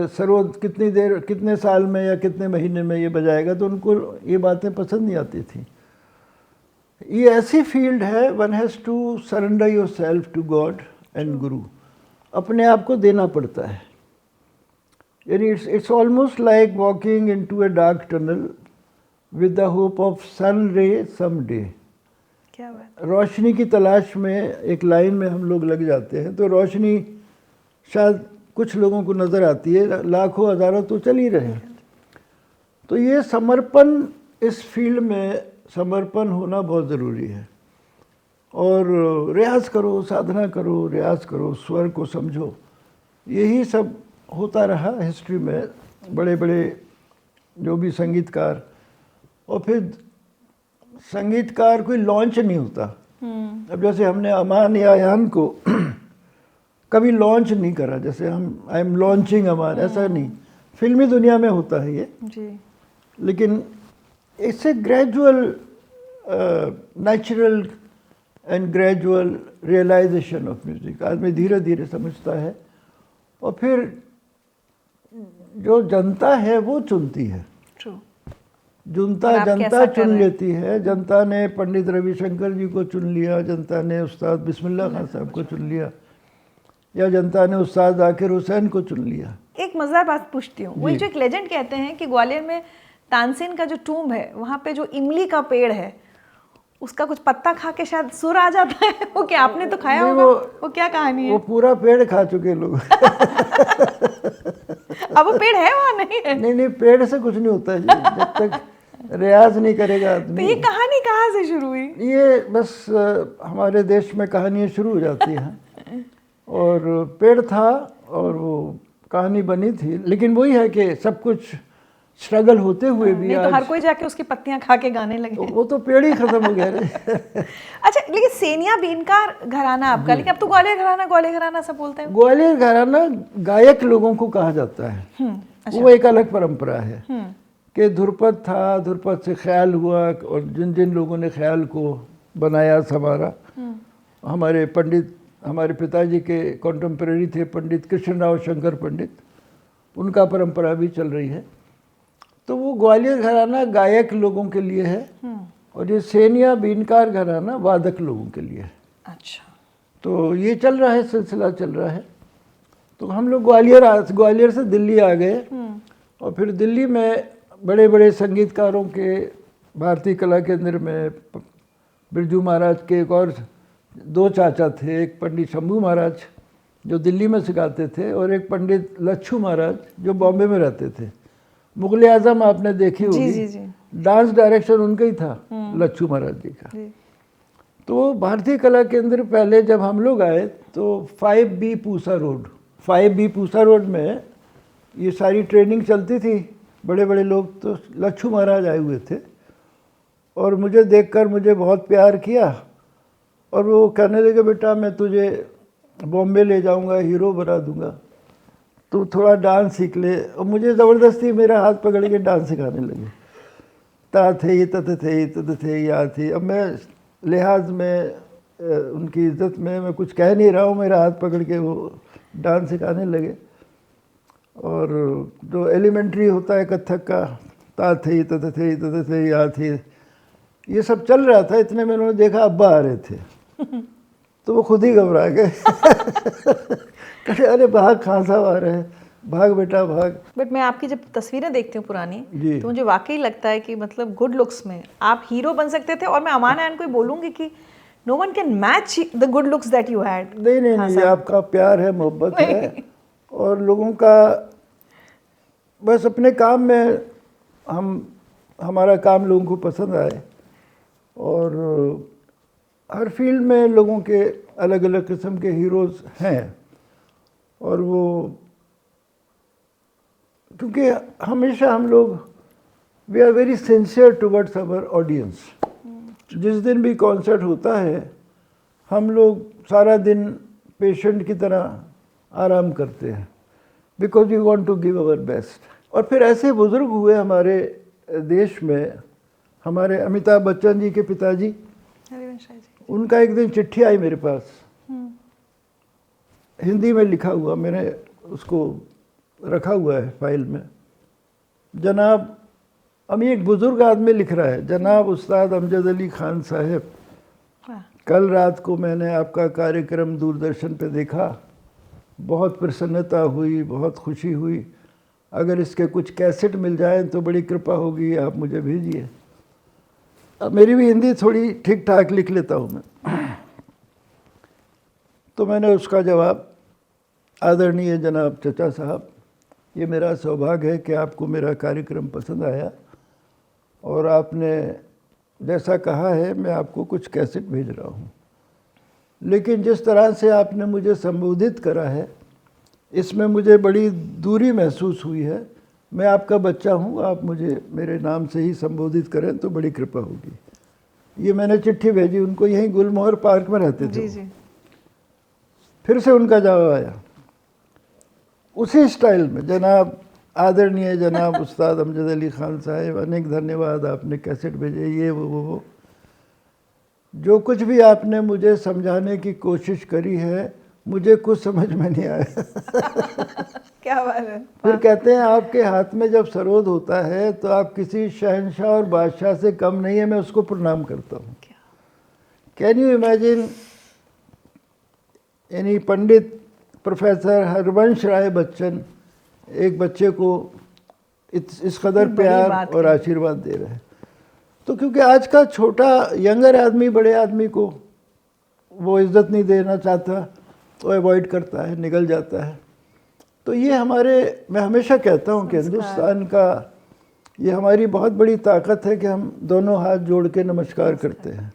सरोद कितनी देर, कितने साल में या कितने महीने में ये बजाएगा। तो उनको ये बातें पसंद नहीं आती थी। ये ऐसी फील्ड है, one has to surrender yourself to god and guru. अपने आप को देना पड़ता है। यानी it's almost like walking into a dark tunnel with the hope of sun ray some day. क्या बात। रोशनी की तलाश में एक लाइन में हम लोग लग जाते हैं, तो रोशनी शायद कुछ लोगों को नज़र आती है, लाखों हज़ारों तो चल ही रहे हैं। तो ये समर्पण, इस फील्ड में समर्पण होना बहुत ज़रूरी है। और रियाज़ करो, साधना करो, रियाज़ करो, स्वर को समझो। यही सब होता रहा हिस्ट्री में, बड़े बड़े जो भी संगीतकार। और फिर संगीतकार कोई लॉन्च नहीं होता। अब जैसे हमने अमान या अयान को कभी लॉन्च नहीं करा, जैसे हम आई एम लॉन्चिंग अमान, ऐसा नहीं। फिल्मी दुनिया में होता है ये जी। लेकिन it's a gradual natural and gradual realisation of music. आदमी धीरे धीरे समझता है और फिर जो जनता है वो चुनती है। ट्रू। जनता चुन लेती है। जनता ने पंडित रविशंकर जी को चुन लिया, जनता ने उस्ताद बिस्मिल्लाह खान साहब को चुन लिया, या जनता ने उस्ताद जाकिर हुसैन को चुन लिया। एक मज़ेदार बात पूछती हूँ, वही जो एक लेजेंड कहते हैं कि ग्वालियर में तानसेन का जो टूम है वहाँ पे जो इमली का पेड़ है उसका कुछ पत्ता खा के शायद सुर आ जाता है। वो क्या आपने तो खाया होगा? वो क्या कहानी है? वो पूरा पेड़ खा चुके लोग। अब वो पेड़ है वहाँ नहीं है? नहीं, पेड़ से कुछ नहीं होता है जी, जब तक रियाज नहीं करेगा आदमी। तो ये कहानी कहाँ से शुरू हुई? ये बस हमारे देश में कहानियाँ शुरू हो जाती हैं। और पेड़ था और वो कहानी बनी थी। लेकिन वही है कि सब कुछ स्ट्रगल होते हुए भी नहीं तो आज हर कोई जाके उसकी पत्तियां खा के गाने लगे। वो तो पेड़ ही खत्म हो गया रे। अच्छा, लेकिन सेनिया बीनकार घराना आपका, लेकिन अब तो ग्वालियर घराना सब बोलते हैं। ग्वालियर घराना गायक लोगों को कहा जाता है। वो एक अलग परंपरा है कि ध्रुपद था, ध्रुपद से ख्याल हुआ, और जिन जिन लोगों ने ख्याल को बनाया संवारा, हमारे पंडित, हमारे पिताजी के कॉन्टेम्पररी थे पंडित कृष्ण राव शंकर पंडित, उनका परंपरा भी चल रही है। तो वो ग्वालियर घराना गायक लोगों के लिए है, और ये सेनिया बीनकार घराना वादक लोगों के लिए है। अच्छा, तो ये चल रहा है, सिलसिला चल रहा है। तो हम लोग ग्वालियर से दिल्ली आ गए, और फिर दिल्ली में बड़े बड़े संगीतकारों के भारतीय कला केंद्र में बिरजू महाराज के एक और 2 चाचा थे, एक पंडित शंभू महाराज जो दिल्ली में सिखाते थे, और एक पंडित लच्छू महाराज जो बॉम्बे में रहते थे। मुगल आजम आपने देखी होगी, डांस डायरेक्शन उनका ही था, लच्छू महाराज जी का। तो भारतीय कला केंद्र पहले जब हम लोग आए तो 5B पूसा रोड में ये सारी ट्रेनिंग चलती थी। बड़े बड़े लोग, तो लच्छू महाराज आए हुए थे, और मुझे देखकर मुझे बहुत प्यार किया, और वो कहने लगे बेटा मैं तुझे बॉम्बे ले जाऊंगा, हीरो बना दूंगा, तू थोड़ा डांस सीख ले। और मुझे ज़बरदस्ती मेरा हाथ पकड़ के डांस सिखाने लगे। ता थे तत थे या थी। अब मैं लिहाज में उनकी इज्जत में मैं कुछ कह नहीं रहा हूँ, मेरा हाथ पकड़ के वो डांस सिखाने लगे। और जो एलिमेंट्री होता है कथक का, ता थे तत थे या थी, ये सब चल रहा था। इतने में उन्होंने देखा अब्बा आ रहे थे, तो वो खुद ही घबरा गए। कहते अरे भाग, कहाँ साहब आ रहे हैं, भाग बेटा भाग। बट मैं आपकी जब तस्वीरें देखती हूँ पुरानी, जी। तो मुझे वाकई लगता है कि मतलब गुड लुक्स में आप हीरो बन सकते थे। और मैं अमान आयन को बोलूँगी कि no one can match the good looks that you had. नहीं, ये आपका प्यार है, मोहब्बत है, और लोगों का बस अपने काम में हमारा काम लोगों को पसंद आए। और हर फील्ड में लोगों के अलग अलग किस्म के हीरोज़ हैं, और वो क्योंकि हमेशा हम लोग we are very sincere towards our audience. जिस दिन भी कॉन्सर्ट होता है, हम लोग सारा दिन पेशेंट की तरह आराम करते हैं, because we want to give our best. और फिर ऐसे बुज़ुर्ग हुए हमारे देश में, हमारे अमिताभ बच्चन जी के पिताजी, उनका एक दिन चिट्ठी आई मेरे पास, हिंदी में लिखा हुआ, मैंने उसको रखा हुआ है फाइल में। जनाब, अब एक बुज़ुर्ग आदमी लिख रहा है, जनाब उस्ताद अमजद अली खान साहब, कल रात को मैंने आपका कार्यक्रम दूरदर्शन पे देखा, बहुत प्रसन्नता हुई, बहुत खुशी हुई। अगर इसके कुछ कैसेट मिल जाए तो बड़ी कृपा होगी, आप मुझे भेजिए। अब मेरी भी हिंदी थोड़ी ठीक ठाक लिख लेता हूँ मैं। तो मैंने उसका जवाब, आदरणीय जनाब चचा साहब, ये मेरा सौभाग्य है कि आपको मेरा कार्यक्रम पसंद आया, और आपने जैसा कहा है मैं आपको कुछ कैसेट भेज रहा हूँ। लेकिन जिस तरह से आपने मुझे संबोधित करा है, इसमें मुझे बड़ी दूरी महसूस हुई है। मैं आपका बच्चा हूँ, आप मुझे मेरे नाम से ही संबोधित करें तो बड़ी कृपा होगी। ये मैंने चिट्ठी भेजी उनको, यहीं गुलमोहर पार्क में रहते थे। जी। फिर से उनका जवाब आया उसी स्टाइल में, जनाब आदरणीय जनाब उस्ताद अमजद अली खान साहब, अनेक धन्यवाद, आपने कैसेट भेजे, ये वो जो कुछ भी आपने मुझे समझाने की कोशिश करी है, मुझे कुछ समझ में नहीं आया। क्या बात है। फिर कहते हैं आपके हाथ में जब सरोद होता है तो आप किसी शहंशाह और बादशाह से कम नहीं है, मैं उसको प्रणाम करता हूँ। कैन यू इमेजिन यानी पंडित प्रोफेसर हरवंश राय बच्चन एक बच्चे को इस कदर प्यार और आशीर्वाद दे रहे हैं। तो क्योंकि आज का छोटा यंगर आदमी बड़े आदमी को वो इज्जत नहीं देना चाहता, तो अवॉइड करता है, निकल जाता है। तो ये हमारे, मैं हमेशा कहता हूँ कि हिंदुस्तान का ये हमारी बहुत बड़ी ताकत है कि हम दोनों हाथ जोड़ के नमस्कार करते हैं,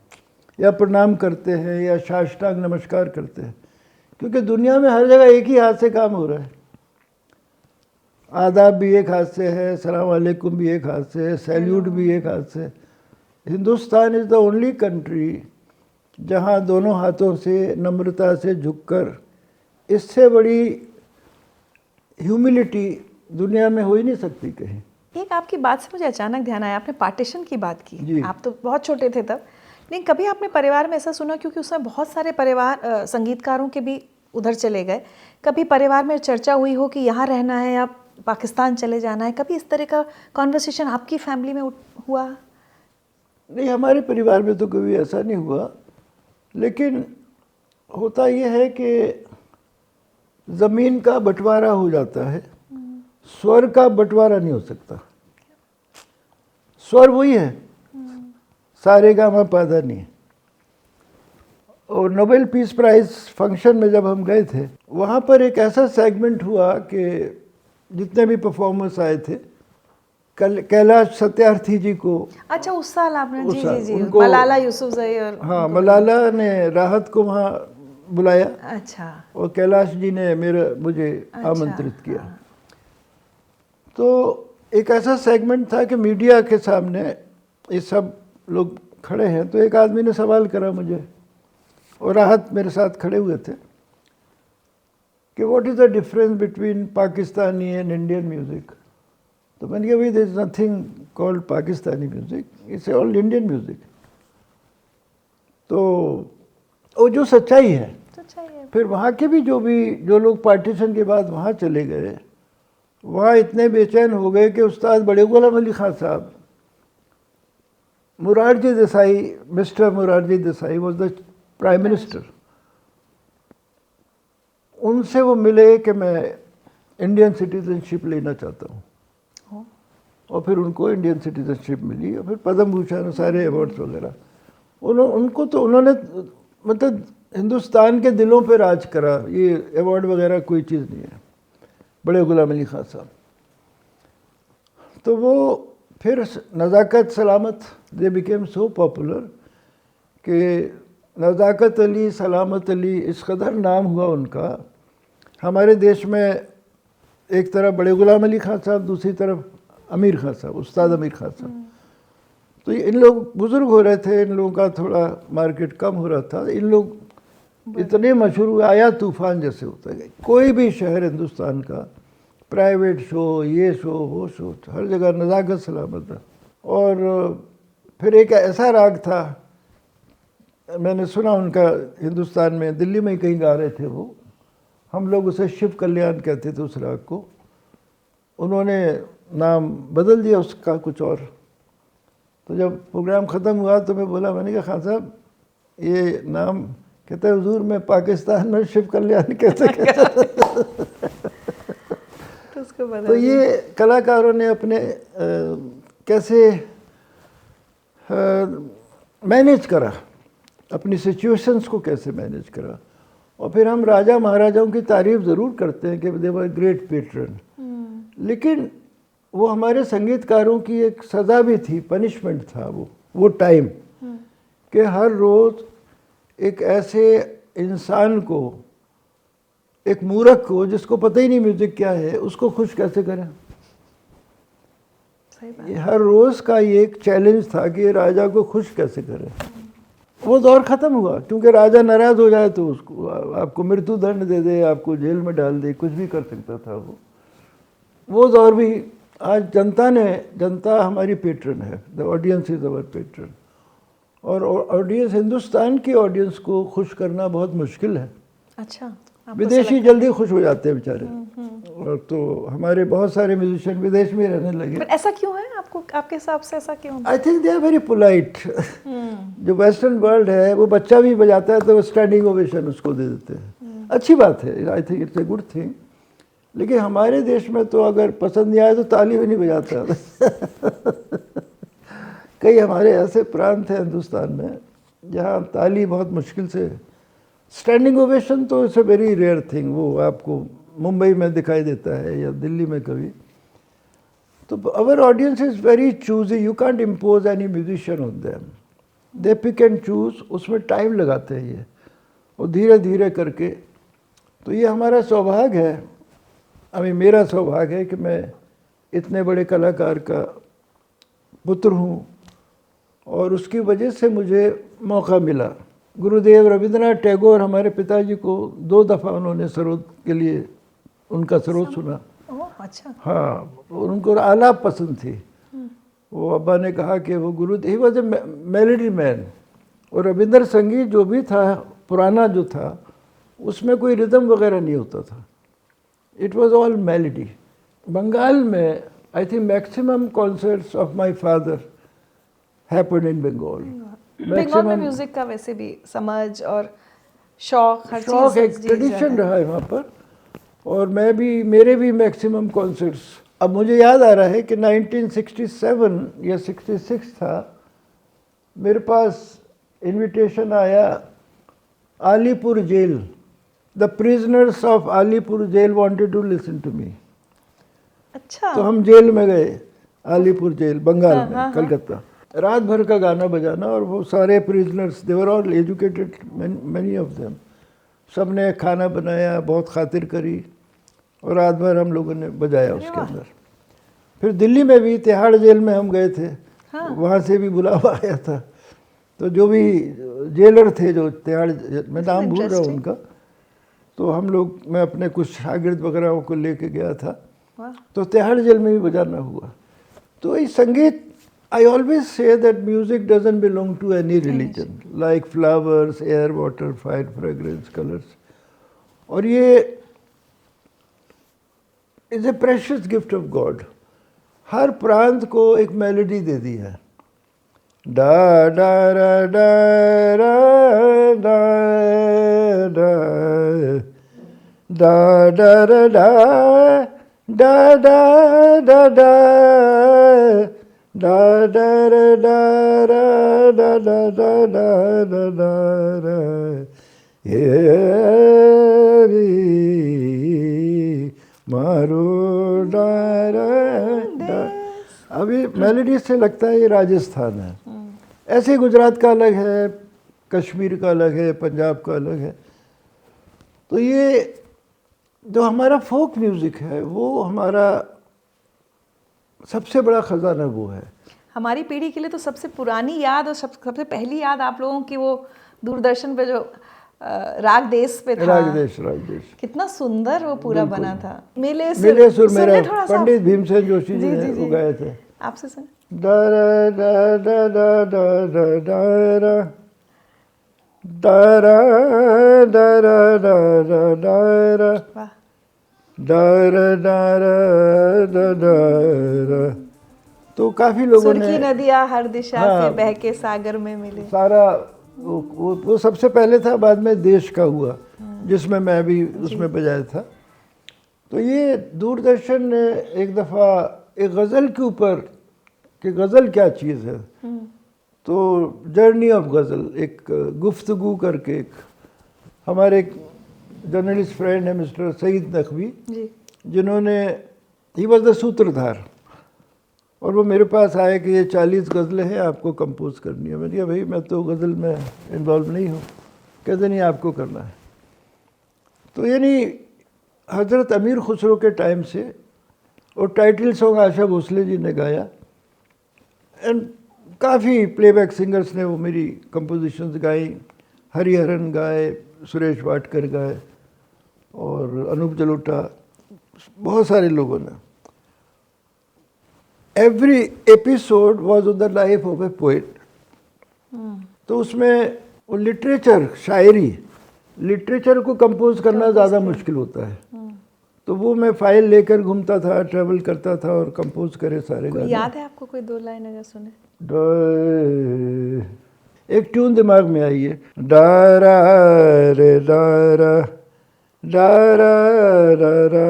या प्रणाम करते हैं, या साष्टांग नमस्कार करते हैं। क्योंकि दुनिया में हर जगह एक ही हाथ से काम हो रहा है। आदाब भी एक हाथ से है, सलाम वालेकुम भी एक हाथ से है, सैल्यूट भी एक हाथ से। Hindustan is the only country जहाँ दोनों हाथों से नम्रता से झुककर, इससे बड़ी ह्यूमिलिटी दुनिया में हो ही नहीं सकती कहीं। एक आपकी बात से मुझे अचानक ध्यान आया, आपने पार्टीशन की बात की। जी। आप तो बहुत छोटे थे तब, लेकिन कभी आपने परिवार में ऐसा सुना, क्योंकि उसमें बहुत सारे परिवार संगीतकारों के भी उधर चले गए, कभी परिवार में चर्चा हुई हो कि यहाँ रहना है या पाकिस्तान चले जाना है? कभी इस तरह का कॉन्वर्सेशन आपकी फैमिली में हुआ? नहीं, हमारे परिवार में तो कभी ऐसा नहीं हुआ, लेकिन होता यह है कि ज़मीन का बंटवारा हो जाता है, स्वर का बंटवारा नहीं हो सकता। स्वर वही है, सारे गामा पाधा नहीं। और नोबेल पीस प्राइज़ फंक्शन में जब हम गए थे, वहाँ पर एक ऐसा सेगमेंट हुआ कि जितने भी परफॉर्मर्स आए थे, कैलाश सत्यार्थी जी को, अच्छा, उस साल आपने, उस जी साल जी जी, उनको- मलाला यूसुफजई और हाँ, मलाला ने राहत को वहाँ बुलाया अच्छा और कैलाश जी ने मुझे आमंत्रित किया। तो एक ऐसा सेगमेंट था कि मीडिया के सामने ये सब लोग खड़े हैं, तो एक आदमी ने सवाल करा मुझे, और राहत मेरे साथ खड़े हुए थे, कि what is the difference between Pakistani and Indian music. तो मैंने कहा, भाई there is nothing called Pakistani music, it's all Indian music. तो वो जो सच्चाई है, फिर वहाँ के भी जो लोग पार्टीशन के बाद वहाँ चले गए, वहाँ इतने बेचैन हो गए कि उस्ताद बड़े गुलाम अली खान साहब, Morarji Desai, mister Morarji Desai was the prime minister, उनसे वो मिले कि मैं इंडियन सिटीजनशिप लेना चाहता हूँ, और फिर उनको इंडियन सिटीजनशिप मिली, और फिर पद्म भूषण, सारे अवार्ड्स वगैरह। उन्होंने मतलब हिंदुस्तान के दिलों पे राज करा। ये अवार्ड वगैरह कोई चीज़ नहीं है, बड़े गुलाम अली खान साहब। तो वो फिर नज़ाकत सलामत, दे बिकेम सो पॉपुलर कि नज़ाकत अली, सलामत अली, इस कदर नाम हुआ उनका। हमारे देश में एक तरफ बड़े गुलाम अली खान साहब, दूसरी तरफ आमिर खान साहब, उस्ताद आमिर खान साहब। तो इन लोग बुज़ुर्ग हो रहे थे, इन लोगों का थोड़ा मार्केट कम हो रहा था, इन लोग इतने मशहूर हुए, आया तूफान जैसे होता है। कोई भी शहर हिंदुस्तान का, प्राइवेट शो, ये शो, वो शो, हर जगह नज़ाकत सलामत था। और फिर एक ऐसा राग था, मैंने सुना उनका हिंदुस्तान में, दिल्ली में ही कहीं गा रहे थे वो, हम लोग उसे शिव कल्याण कहते थे उस राग को, उन्होंने नाम बदल दिया उसका कुछ और। तो जब प्रोग्राम ख़त्म हुआ तो मैं बोला, मैंने कहा खान साहब ये नाम, कहते हैं हुजूर मैं पाकिस्तान में शिव कल्याण कैसे तो ये कलाकारों ने अपने कैसे मैनेज करा, अपनी सिचुएशंस को कैसे मैनेज करा। और फिर हम राजा महाराजाओं की तारीफ ज़रूर करते हैं कि दे वर ग्रेट पेट्रन, लेकिन वो हमारे संगीतकारों की एक सज़ा भी थी, पनिशमेंट था वो टाइम, कि हर रोज़ एक ऐसे इंसान को, एक मूर्ख को जिसको पता ही नहीं म्यूज़िक क्या है, उसको खुश कैसे करें। ये हर रोज़ का ये एक चैलेंज था कि राजा को खुश कैसे करें। वो दौर ख़त्म हुआ, क्योंकि राजा नाराज़ हो जाए तो उसको आपको मृत्यु दंड दे दे, आपको जेल में डाल दे, कुछ भी कर सकता था वो दौर भी। आज जनता हमारी पेट्रन है, the audience is our patron. और ऑडियंस, हिंदुस्तान की ऑडियंस को खुश करना बहुत मुश्किल है। अच्छा, विदेशी जल्दी खुश हो जाते हैं बेचारे, और तो हमारे बहुत सारे म्यूजिशियन विदेश में रहने लगे। पर ऐसा क्यों है आपके हिसाब से, ऐसा क्यों? I think they are very polite. जो वेस्टर्न वर्ल्ड है, वो बच्चा भी बजाता है तो वो स्टैंडिंग ओवेशन उसको दे देते हैं, अच्छी बात है, I think it's a good thing. लेकिन हमारे देश में तो अगर पसंद नहीं आए तो ताली भी नहीं बजाता। कई हमारे ऐसे प्रांत हैं हिंदुस्तान में जहाँ ताली बहुत मुश्किल से, स्टैंडिंग ओवेशन तो it's a very rare thing, वो आपको मुंबई में दिखाई देता है या दिल्ली में कभी। तो our audience is very choosy, you can't impose any musician on them, they pick and choose, उसमें टाइम लगाते हैं ये, और धीरे धीरे करके। तो ये हमारा सौभाग्य है, अभी मेरा सौभाग्य है कि मैं इतने बड़े कलाकार का पुत्र हूँ और उसकी वजह से मुझे मौका मिला। गुरुदेव रविंद्रनाथ टैगोर हमारे पिताजी को 2 दफ़ा उन्होंने सरोद के लिए उनका सरोद सुना। ओह अच्छा। हाँ, उनको आलाप पसंद थी। वो अब्बा ने कहा कि वो गुरु he was a melody man. और रविंद्र संगीत जो भी था पुराना जो था उसमें कोई रिदम वगैरह नहीं होता था, it was all melody. Bengal में I think maximum concerts of my father happened in Bengal. Bengal में म्यूजिक का वैसे भी समझ और शौक हर शौक चीज एक ट्रेडिशन रहा है वहाँ पर। और मेरे भी मैक्सिमम कॉन्सर्ट्स, अब मुझे याद आ रहा है कि 1967 या 66 था, मेरे पास इनविटेशन आया Alipur jail, the prisoners of Alipur jail wanted to listen to me. अच्छा। तो हम जेल में गए, आलीपुर जेल बंगाल में, कलकत्ता। रात भर का गाना बजाना, और वो सारे prisoners, they were all educated, many of them. सब ने खाना बनाया, बहुत खातिर करी, और रात भर हम लोगों ने बजाया उसके अंदर। फिर दिल्ली में भी तिहाड़ जेल में हम गए थे, वहाँ से भी बुलावा आया था। तो जो भी जेलर थे जो तिहाड़, मैं नाम भूल रहा हूँ उनका, तो हम लोग, मैं अपने कुछ शागिर्द वगैरह को लेके गया था, तो तिहाड़ जेल में भी बजाना हुआ। तो ये संगीत, I always say that music doesn't belong to any religion, like flowers, air, water, fire, fragrance, colors. और ये is a precious gift of God. हर प्रांत को एक मेलोडी दे दी है। डा डा रा डा रा डा डा डा डा रा डा डा डा डा डा da da da da da da da da da da da ye मारो da da। अभी मेलोडी से लगता है ये राजस्थान है, ऐसे ही गुजरात का अलग है, कश्मीर का अलग है, पंजाब का अलग है। तो ये जो हमारा फोक म्यूजिक है वो हमारा सबसे बड़ा खजाना वो है। हमारी पीढ़ी के लिए तो सबसे पुरानी याद और सबसे पहली याद आप लोगों की वो दूरदर्शन पे जो राग देश पे था, राग देश कितना सुंदर वो पूरा बना था। मेले सुर मेरा पंडित भीमसेन जोशी जी ने वो गाए थे। आपसे सुन। दा रा दा दा दा दा दा दा रा दा रा दा रा दा दा रा वाह। तो काफी लोगों ने, सुर्खी नदियाँ हर दिशा से बह के सागर में मिले, सारा वो सबसे पहले था, बाद में देश का हुआ जिसमें मैं भी उसमें बजाया था। तो ये दूरदर्शन ने एक दफ़ा एक गज़ल के ऊपर कि गज़ल क्या चीज़ है, तो जर्नी ऑफ गज़ल एक गुफ्तगू करके, एक हमारे एक जर्नलिस्ट फ्रेंड है मिस्टर सईद नकवी, जिन्होंने, ही वॉज द सूत्रधार, और वो मेरे पास आए कि ये 40 गज़लें हैं, आपको कंपोज करनी है। मैंने कहा भाई मैं तो गज़ल में इन्वॉल्व नहीं हूँ। कहते नहीं, आपको करना है। तो यानी हज़रत अमीर खुसरो के टाइम से, और टाइटल सॉन्ग आशा भोसले जी ने गाया, एंड काफ़ी प्लेबैक सिंगर्स ने वो मेरी कंपोजिशंस गाई, हरिहरन गाए, सुरेश वाडकर गाए, और अनूप जलोटा, बहुत सारे लोगों ने। Every episode was on the life of a poet. तो उसमें वो लिटरेचर, शायरी, लिटरेचर को कंपोज करना ज़्यादा मुश्किल होता है। तो वो मैं फाइल लेकर घूमता था, ट्रैवल करता था और कंपोज करे सारे गाने। याद है आपको कोई 2 लाइन अगर सुने? एक ट्यून दिमाग में आई है, डारा रे डारा डारा डारा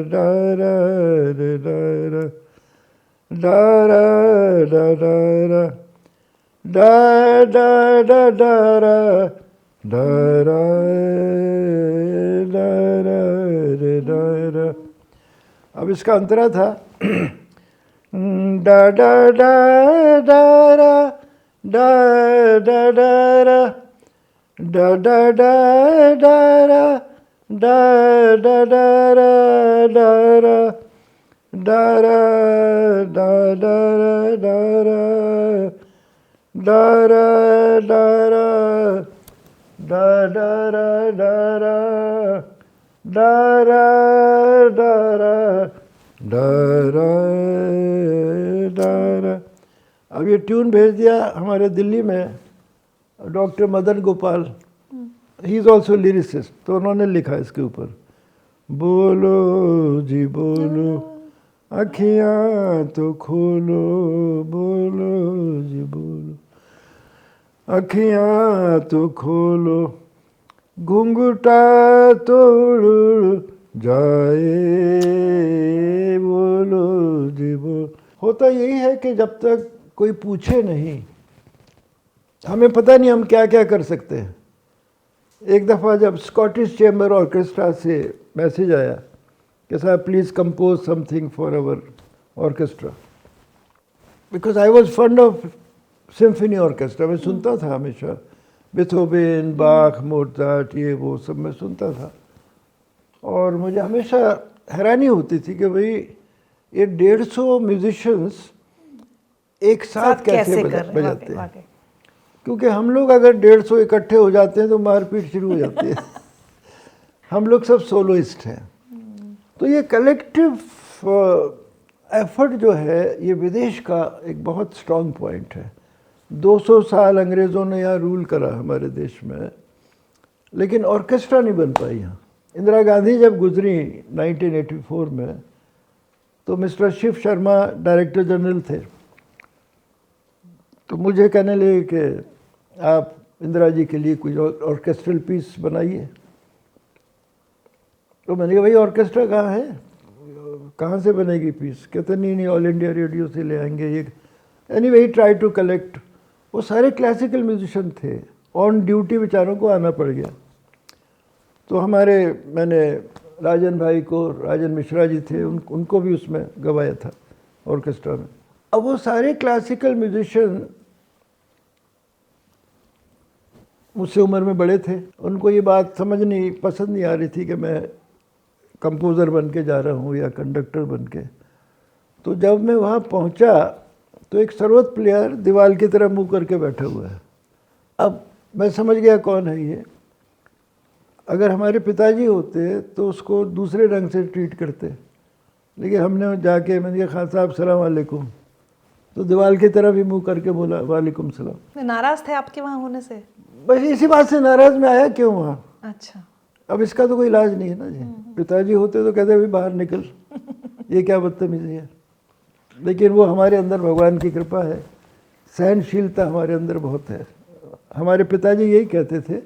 डारा रे डारा डारा डारा डा डा डा डारा डारा डारा रे डारा। अब इसका अंतरा था डा डा डा डारा डा डा डारा डा डा डा डारा डा डा डा रा डा रा डा रा डा डा रा डा रा डा रा डा रा डा रा डा रा डा रा डा रा डा रा। अब ये ट्यून भेज दिया हमारे दिल्ली में doctor Madan Gopal, he is also lyricist, तो उन्होंने लिखा इसके ऊपर, बोलो जी बोलो अखियाँ तो खोलो, बोलो जी बोलो अखियाँ तो खोलो, घुंघटा तोड़ जाए, बोलो जी बोलो। होता यही है कि जब तक कोई पूछे नहीं, हमें पता नहीं हम क्या क्या कर सकते हैं। एक दफ़ा जब स्कॉटिश चैम्बर ऑर्केस्ट्रा से मैसेज आया कि साहब please compose something for our orchestra, because I was fond of symphony orchestra, मैं सुनता था हमेशा, बेथोवेन, बाख, मोज़ार्ट, ये वो सब मैं सुनता था। और मुझे हमेशा हैरानी होती थी कि भाई ये 150 म्यूजिशियंस एक साथ कैसे बजाते हैं, क्योंकि हम लोग अगर 150 इकट्ठे हो जाते हैं तो मारपीट शुरू हो जाती है। हम लोग सब सोलोइस्ट हैं। तो ये कलेक्टिव एफर्ट जो है ये विदेश का एक बहुत स्ट्रॉन्ग पॉइंट है। 200 साल अंग्रेज़ों ने यहाँ रूल करा हमारे देश में, लेकिन ऑर्केस्ट्रा नहीं बन पाई यहाँ। इंदिरा गांधी जब गुजरी 1984 में, तो mister Shiv Sharma director general थे, तो मुझे कहने लगे कि आप इंदिरा जी के लिए कुछ ऑर्केस्ट्रल पीस बनाइए। तो मैंने कहा भाई ऑर्केस्ट्रा कहाँ है, कहाँ से बनेगी पीस? कहते नहीं ऑल इंडिया रेडियो से ले आएंगे ये। Anyway he try to collect, वो सारे क्लासिकल म्यूजिशियन थे, ऑन ड्यूटी बेचारों को आना पड़ गया। तो मैंने राजन भाई को, राजन मिश्रा जी थे, उनको भी उसमें गवाया था ऑर्केस्ट्रा में। अब वो सारे क्लासिकल म्यूजिशियन मुझसे उम्र में बड़े थे, उनको ये बात पसंद नहीं आ रही थी कि मैं कंपोज़र बन के जा रहा हूँ या कंडक्टर बन के। तो जब मैं वहाँ पहुँचा तो एक सरोद प्लेयर दीवार की तरफ मुँह करके बैठा हुआ है। अब मैं समझ गया कौन है ये। अगर हमारे पिताजी होते तो उसको दूसरे ढंग से ट्रीट करते, लेकिन हमने जाके मैंने कहा खान साहब सलाम वालेकुम, तो दीवार की तरफ ही मुँह करके बोला वालेकुम सलाम। नाराज़ थे आपके वहाँ होने से? बस इसी बात से नाराज़ में आया क्यों वहाँ। अच्छा, अब इसका तो कोई इलाज नहीं है ना जी। पिताजी होते तो कहते भाई बाहर निकल, ये क्या बदतमीजी है। लेकिन वो हमारे अंदर भगवान की कृपा है, सहनशीलता हमारे अंदर बहुत है। हमारे पिताजी यही कहते थे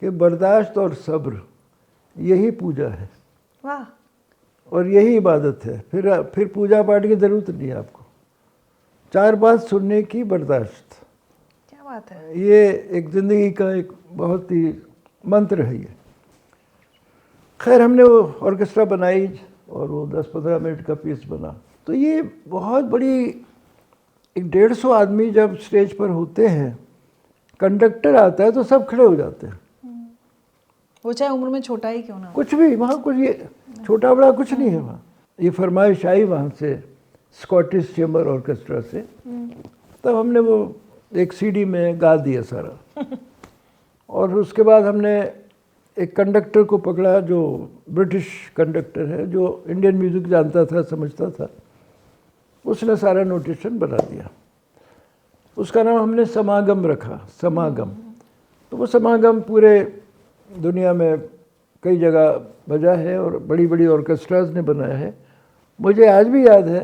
कि बर्दाश्त और सब्र यही पूजा है। वाह। और यही इबादत है। फिर पूजा पाठ की ज़रूरत नहीं है आपको, 4 बात सुनने की बर्दाश्त, क्या बात है। ये एक ज़िंदगी का एक बहुत ही मंत्र है ये। खैर हमने वो ऑर्केस्ट्रा बनाई और वो 10-15 मिनट का पीस बना। तो ये बहुत बड़ी, एक 150 आदमी जब स्टेज पर होते हैं, कंडक्टर आता है तो सब खड़े हो जाते हैं। वो चाहे उम्र में छोटा ही क्यों ना, कुछ भी वहाँ कुछ ये छोटा बड़ा कुछ नहीं है वहाँ। ये फरमाइश आई वहाँ से स्कॉटिश चैम्बर ऑर्केस्ट्रा से, तब हमने वो एक सीडी में गा दिया सारा। और उसके बाद हमने एक कंडक्टर को पकड़ा जो ब्रिटिश कंडक्टर है, जो इंडियन म्यूज़िक जानता था, समझता था। उसने सारा नोटेशन बना दिया। उसका नाम हमने समागम रखा, समागम। तो वो समागम पूरे दुनिया में कई जगह बजा है और बड़ी बड़ी ऑर्केस्ट्राज ने बनाया है। मुझे आज भी याद है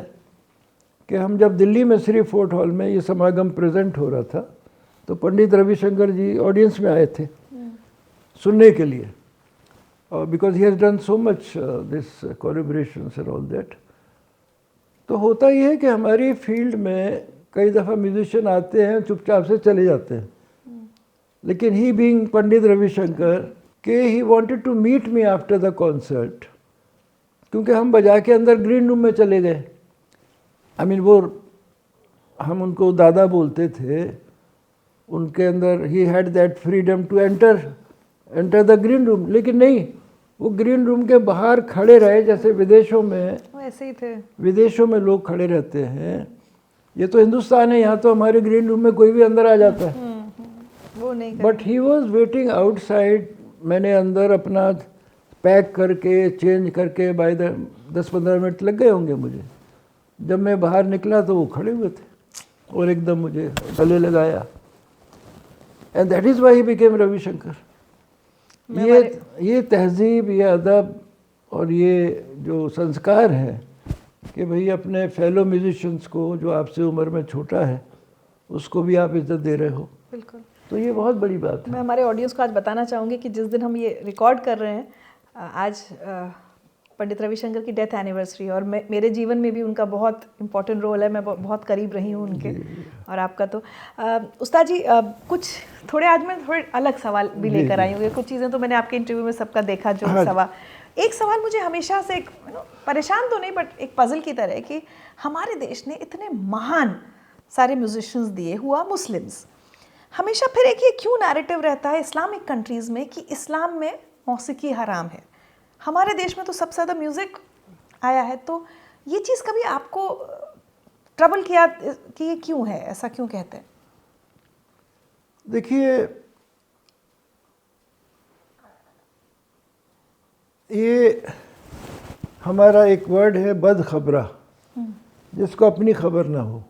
कि हम जब दिल्ली में श्री फोर्ट हॉल में ये समागम प्रेजेंट हो रहा था, तो पंडित रविशंकर जी ऑडियंस में आए थे सुनने के लिए, और because he has done so much this collaborations and all that. तो होता ये है कि हमारी फील्ड में कई दफ़ा म्यूजिशियन आते हैं, चुपचाप से चले जाते हैं, लेकिन ही बीइंग पंडित रविशंकर के he wanted to meet me after the concert, क्योंकि हम बजा के अंदर ग्रीन रूम में चले गए। आई मीन वो हम उनको दादा बोलते थे, उनके अंदर he had that freedom to enter the green room, लेकिन नहीं, वो ग्रीन रूम के बाहर खड़े रहे, जैसे विदेशों में, वो ऐसे ही थे। विदेशों में लोग खड़े रहते हैं। ये तो हिंदुस्तान है, यहाँ तो हमारे ग्रीन रूम में कोई भी अंदर आ जाता है। वो नहीं but he was waiting outside. मैंने अंदर अपना पैक करके चेंज करके बाय द 10-15 मिनट लग गए होंगे मुझे। जब मैं बाहर निकला तो वो खड़े हुए थे और एकदम मुझे गले लगाया। And that is why he became Ravishankar. ये तहजीब, ये अदब और ये जो संस्कार है कि भाई अपने फेलो म्यूजिशियंस को, जो आपसे उम्र में छोटा है, उसको भी आप इज्जत दे रहे हो, बिल्कुल। तो ये बहुत बड़ी बात है। मैं हमारे ऑडियंस को आज बताना चाहूँगी कि जिस दिन हम ये रिकॉर्ड कर रहे हैं, आज पंडित रविशंकर की डेथ एनिवर्सरी, और मेरे जीवन में भी उनका बहुत इम्पोर्टेंट रोल है। मैं बहुत करीब रही हूँ उनके, और आपका तो। उस्ताद जी, कुछ थोड़े आज मैं थोड़े अलग सवाल भी लेकर आई हूँ। कुछ चीज़ें तो मैंने आपके इंटरव्यू में सबका देखा, जो सवाल, एक सवाल मुझे हमेशा से एक परेशान तो नहीं, बट एक पजल की तरह, कि हमारे देश ने इतने महान सारे म्यूजिशियंस दिए, हुआ मुस्लिम्स, हमेशा फिर एक ये क्यों नैरेटिव रहता है इस्लामिक कंट्रीज़ में कि इस्लाम में मौसीकी हराम है। हमारे देश में तो सबसे ज़्यादा म्यूज़िक आया है। तो ये चीज़ कभी आपको ट्रबल किया कि ये क्यों है, ऐसा क्यों कहते हैं? देखिए, ये हमारा एक वर्ड है बदखबरा, जिसको अपनी खबर ना हो,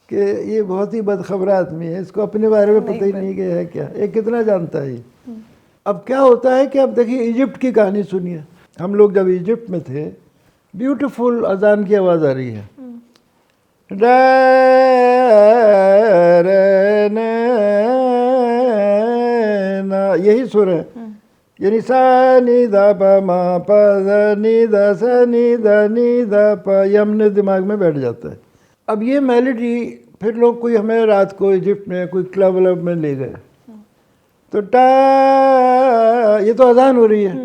कि ये बहुत ही बदखबरा आदमी है, इसको अपने बारे में पता ही नहीं कि है क्या, ये कितना जानता है। अब क्या होता है कि अब देखिए, इजिप्ट की कहानी सुनिए। हम लोग जब इजिप्ट में थे, ब्यूटीफुल अजान की आवाज़ आ रही है, यही सुर है, यानी सा नी दा पा मा पा दा नी दा सा नी दा नी दा पा, ये हमने दिमाग में बैठ जाता है। अब ये मेलोडी फिर लोग, कोई हमें रात को इजिप्ट में कोई क्लब व्लब में ले गए, तो टा, ये तो अजान हो रही है,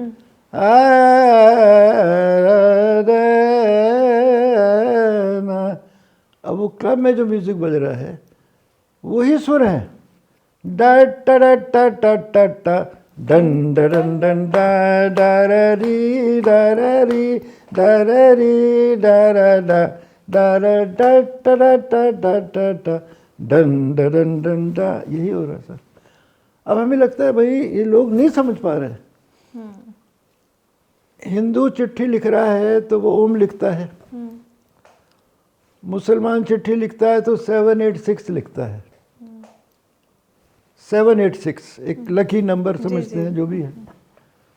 अब वो क्लब में जो म्यूजिक बज रहा है वही सुर है, डा टा टा टा टा टा टा, डन डन डन डा डारी डारी डारी डारा डा डारा डा टा टा टा टा टा, डन डन डन डा, यही हो रहा है सर। अब हमें लगता है भाई ये लोग नहीं समझ पा रहे। हिंदू चिट्ठी लिख रहा है तो वो ओम लिखता है, मुसलमान चिट्ठी लिखता है तो 786 लिखता है। 786 एक लकी नंबर समझते हैं, जो भी है।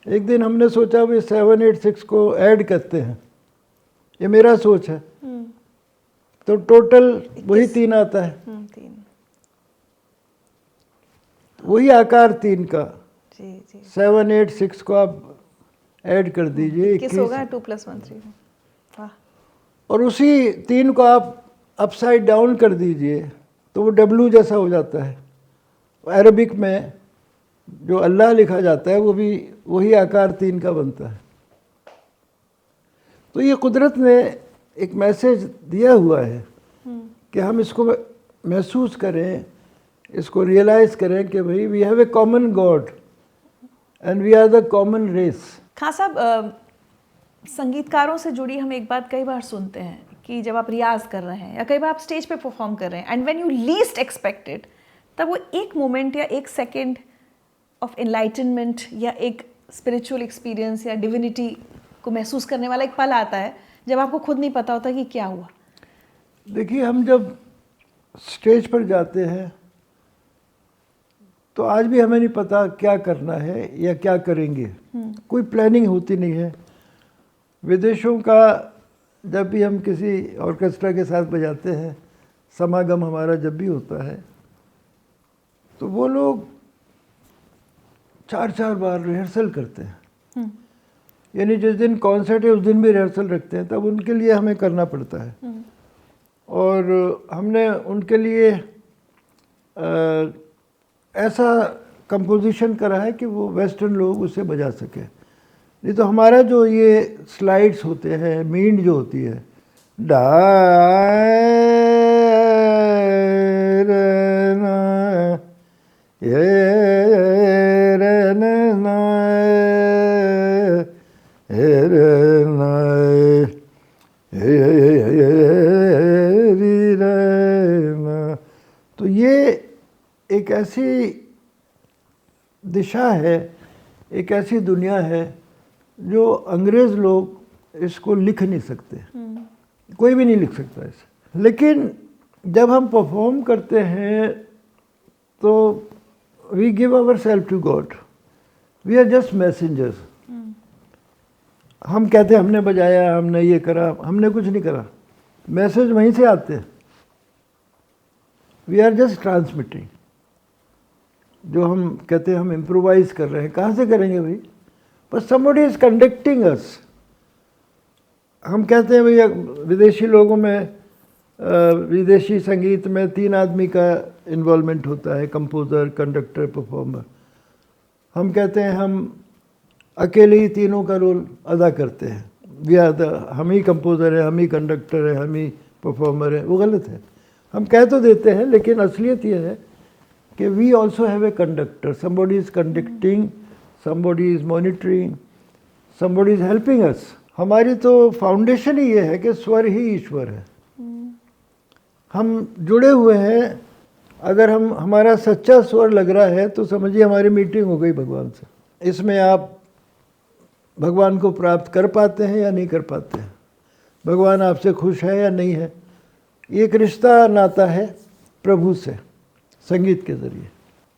एक दिन हमने सोचा भाई 786 को ऐड करते हैं, ये मेरा सोच है, तो टोटल वही 3 आता है, वही आकार 3 का। 786 को आप ऐड कर दीजिए, 21 होगा, 2 + 1 3। वाह। और उसी 3 को आप अपसाइड डाउन कर दीजिए तो वो डब्लू जैसा हो जाता है। अरबिक में जो अल्लाह लिखा जाता है वो भी वही आकार 3 का बनता है। तो ये कुदरत ने एक मैसेज दिया हुआ है कि हम इसको महसूस करें, इसको रियलाइज़ करें कि भाई we have a common God and we are the common race. Khan साहब, संगीतकारों से जुड़ी हम एक बात कई बार सुनते हैं कि जब आप रियाज कर रहे हैं या कई बार आप स्टेज पे परफॉर्म कर रहे हैं, and when you least expected, तब वो एक मोमेंट या एक सेकेंड ऑफ एनलाइटनमेंट या एक स्पिरिचुअल एक्सपीरियंस या डिविनिटी को महसूस करने वाला एक पल आता है जब आपको खुद नहीं पता होता कि क्या हुआ। देखिए, हम जब स्टेज पर जाते हैं तो आज भी हमें नहीं पता क्या करना है या क्या करेंगे, कोई प्लानिंग होती नहीं है। विदेशों का जब भी हम किसी ऑर्केस्ट्रा के साथ बजाते हैं, समागम हमारा जब भी होता है, तो वो लोग 4-4 बार रिहर्सल करते हैं। यानी जिस दिन कॉन्सर्ट है उस दिन भी रिहर्सल रखते हैं, तब उनके लिए हमें करना पड़ता है। और हमने उनके लिए ऐसा कंपोजिशन करा है कि वो वेस्टर्न लोग उसे बजा सके। नहीं तो हमारा जो ये स्लाइड्स होते हैं, मींड जो होती है, डा ये तो ये एक ऐसी दिशा है, एक ऐसी दुनिया है जो अंग्रेज लोग इसको लिख नहीं सकते, कोई भी नहीं लिख सकता इसे। लेकिन जब हम परफॉर्म करते हैं तो we give our self to god, we are just messengers. हम कहते हैं हमने बजाया, हमने ये करा, हमने कुछ नहीं करा, मैसेज वहीं से आते हैं। We are just transmitting. जो हम कहते हैं हम इम्प्रोवाइज कर रहे हैं, कहाँ से करेंगे भाई? पर समबडी इज कंडक्टिंग अस। हम कहते हैं भैया विदेशी लोगों में, विदेशी संगीत में 3 आदमी का इन्वॉल्वमेंट होता है, कंपोज़र, कंडक्टर, परफॉर्मर। हम कहते हैं हम अकेले ही तीनों का रोल अदा करते हैं, हम ही कंपोज़र है, हम ही कंडक्टर है, हम ही परफॉर्मर है। वो गलत है। हम कह तो देते हैं, लेकिन असलियत ये है कि we also have a conductor. Somebody is conducting, somebody is monitoring, somebody is helping us. हमारी तो फाउंडेशन ही ये है कि स्वर ही ईश्वर है। हम जुड़े हुए हैं। अगर हमारा सच्चा स्वर लग रहा है तो समझिए हमारी मीटिंग हो गई भगवान से। इसमें आप भगवान को प्राप्त कर पाते हैं या नहीं कर पाते हैं, भगवान आपसे खुश है या नहीं है। एक रिश्ता नाता है प्रभु से संगीत के ज़रिए।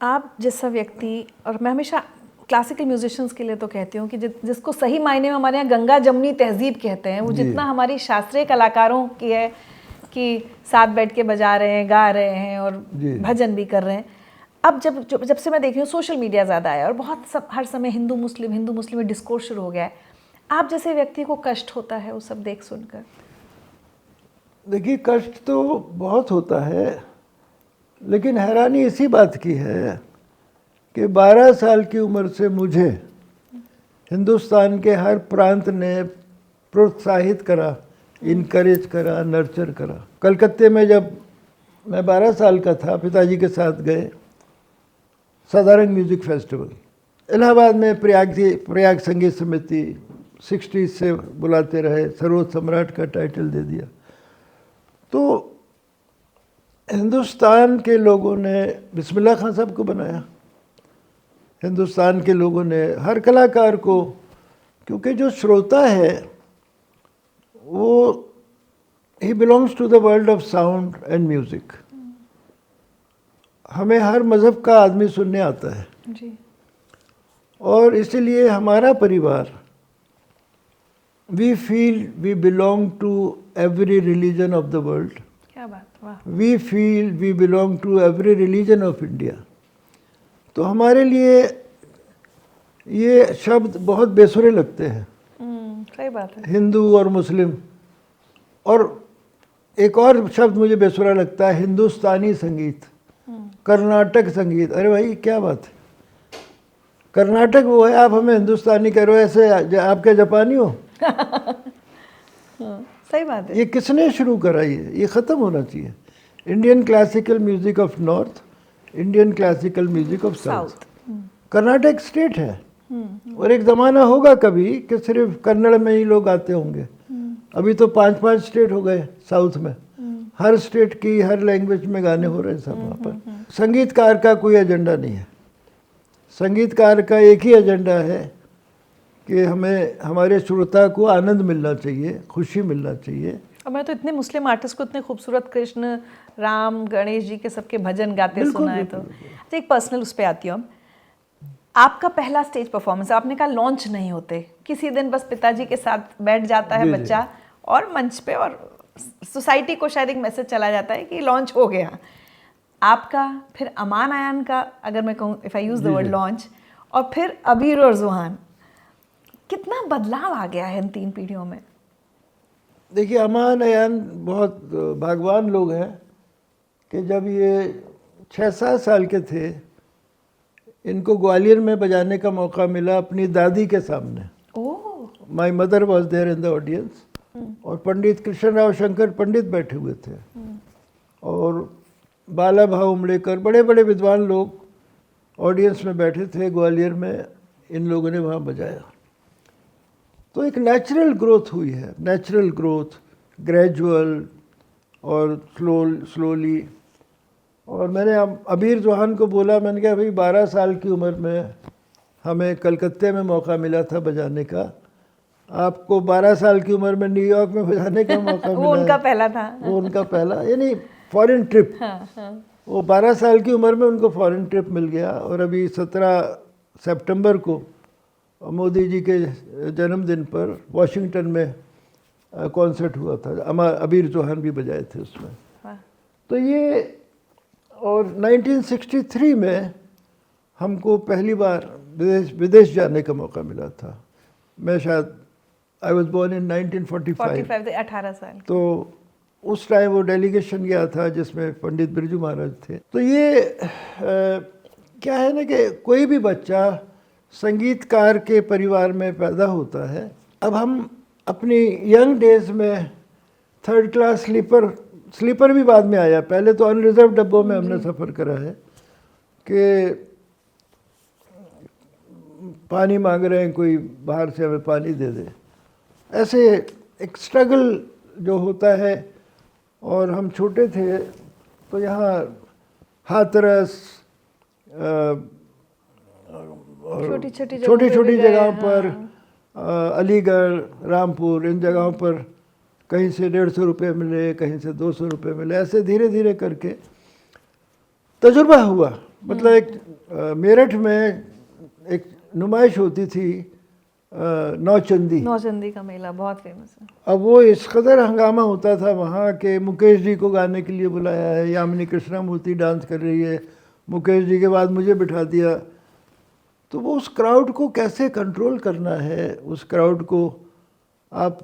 आप जैसा व्यक्ति, और मैं हमेशा क्लासिकल म्यूजिशियंस के लिए तो कहती हूँ कि जिसको सही मायने में हमारे यहाँ गंगा जमुनी तहजीब कहते हैं, वो जितना हमारी शास्त्रीय कलाकारों की है कि साथ बैठ के बजा रहे हैं, गा रहे हैं और भजन भी कर रहे हैं। अब जब से मैं देख रही हूँ सोशल मीडिया ज़्यादा है और बहुत हर समय हिंदू मुस्लिम में डिस्कोर्स शुरू हो गया है। आप जैसे व्यक्ति को कष्ट होता है वो सब देख सुनकर? देखिए, कष्ट तो बहुत होता है, लेकिन हैरानी इसी बात की है कि 12 साल की उम्र से मुझे हिंदुस्तान के हर प्रांत ने प्रोत्साहित करा, इनकरेज करा, नर्चर करा। कलकत्ते में जब मैं 12 साल का था, पिताजी के साथ गए साधारण म्यूज़िक फेस्टिवल। इलाहाबाद में प्रयाग संगीत समिति 60s से बुलाते रहे, सरोज सम्राट का टाइटल दे दिया। तो हिंदुस्तान के लोगों ने बिस्मिल्लाह खान साहब को बनाया, हिंदुस्तान के लोगों ने हर कलाकार को, क्योंकि जो श्रोता है वो he belongs to the world of sound and music. हमें हर मज़हब का आदमी सुनने आता है जी। और इसलिए हमारा परिवार, we feel we belong to every religion of the world. क्या बात, वाह। We feel we belong to every religion of India. तो हमारे लिए ये शब्द बहुत बेसुरे लगते हैं, सही बात है। हिंदू और मुस्लिम। और एक और शब्द मुझे बेसुरा लगता है, हिंदुस्तानी संगीत, कर्नाटक संगीत। अरे भाई क्या बात है, कर्नाटक वो है, आप हमें हिंदुस्तानी कह रहे हो, ऐसे आपके जापानी हो। सही बात है। ये किसने शुरू करा? ये ख़त्म होना चाहिए। Indian classical music of north, Indian classical music of south. Karnataka state है और एक ज़माना होगा कभी कि सिर्फ कन्नड़ में ही लोग आते होंगे। अभी तो 5-5 स्टेट हो गए साउथ में, हर स्टेट की हर लैंग्वेज में गाने हो रहे हैं सब वहाँ पर। संगीतकार का कोई एजेंडा नहीं है, संगीतकार का एक ही एजेंडा है कि हमें हमारे श्रोता को आनंद मिलना चाहिए, खुशी मिलना चाहिए। और मैं तो इतने मुस्लिम आर्टिस्ट को इतने खूबसूरत कृष्ण, राम, गणेश जी के सबके भजन गाते सुना है। तो अच्छा, एक पर्सनल उस पर आती हूँ। आपका पहला स्टेज परफॉर्मेंस, आपने कहा लॉन्च नहीं होते, किसी दिन बस पिताजी के साथ बैठ जाता है बच्चा और मंच पे, और सोसाइटी को शायद एक मैसेज चला जाता है कि लॉन्च हो गया। आपका फिर अमान आयान का, अगर मैं कहूँ, if I use the word launch, और फिर अबीर और जुहान, कितना बदलाव आ गया है इन 3 पीढ़ियों में? देखिए, अमान आयान बहुत भाग्यवान लोग हैं कि जब ये 6-7 साल के थे, इनको ग्वालियर में बजाने का मौका मिला अपनी दादी के सामने। My mother was there in the audience, और पंडित कृष्ण राव शंकर पंडित बैठे हुए थे, और बाला भाव उमड़ेकर, बड़े बड़े विद्वान लोग ऑडियंस में बैठे थे ग्वालियर में। इन लोगों ने वहाँ बजाया। तो एक नेचुरल ग्रोथ हुई है, नेचुरल ग्रोथ, ग्रेजुअल और स्लोली। और मैंने अबीर जोहान को बोला, मैंने कहा भाई 12 साल की उम्र में हमें कलकत्ते में मौका मिला था बजाने का, आपको 12 साल की उम्र में न्यूयॉर्क में बजाने का मौका मिला। वो उनका पहला था। वो उनका पहला, यानी फॉरेन ट्रिप। हाँ। वो 12 साल की उम्र में उनको फॉरेन ट्रिप मिल गया। और अभी 17 सितंबर को मोदी जी के जन्मदिन पर वॉशिंगटन में कॉन्सर्ट हुआ था, अबीर जोहान भी बजाए थे उसमें। तो ये, और 1963 में हमको पहली बार विदेश जाने का मौका मिला था। मैं शायद आई वॉज बोर्न इन 1945। 18 साल। तो उस टाइम वो डेलीगेशन गया था जिसमें पंडित बिरजू महाराज थे। तो ये क्या है ना कि कोई भी बच्चा संगीतकार के परिवार में पैदा होता है। अब हम अपनी यंग डेज में 3rd क्लास स्लीपर भी बाद में आया, पहले तो अनरिजर्व डब्बों में हमने सफ़र करा है कि पानी मांग रहे हैं, कोई बाहर से हमें पानी दे दे। ऐसे एक स्ट्रगल जो होता है। और हम छोटे थे तो यहाँ हाथरस, छोटी छोटी जगहों पर, अलीगढ़, रामपुर, इन जगहों पर कहीं से 150 रुपये मिले, कहीं से 200 रुपये मिले, ऐसे धीरे धीरे करके तजुर्बा हुआ। मतलब एक मेरठ में एक नुमाइश होती थी, नौचंदी का मेला बहुत फेमस है। अब वो इस कदर हंगामा होता था वहाँ के मुकेश जी को गाने के लिए बुलाया है, यामिनी कृष्णमूर्ति डांस कर रही है, मुकेश जी के बाद मुझे बिठा दिया। तो वो उस क्राउड को कैसे कंट्रोल करना है, उस क्राउड को आप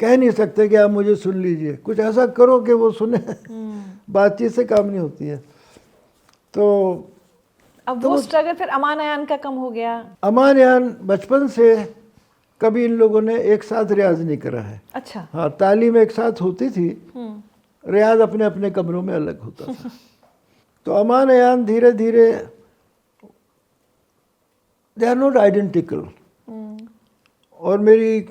कह नहीं सकते कि आप मुझे सुन लीजिए, कुछ ऐसा करो कि वो सुने। बातचीत से काम नहीं होती है। तो अब वो स्ट्रगल फिर अमान अयान का कम हो गया। अमान अयान बचपन से कभी इन लोगों ने एक साथ रियाज नहीं करा है। अच्छा। हाँ, तालीम एक साथ होती थी, रियाज अपने अपने कमरों में अलग होता था। तो अमान अयान धीरे धीरे, दे आर नॉट आइडेंटिकल। और मेरी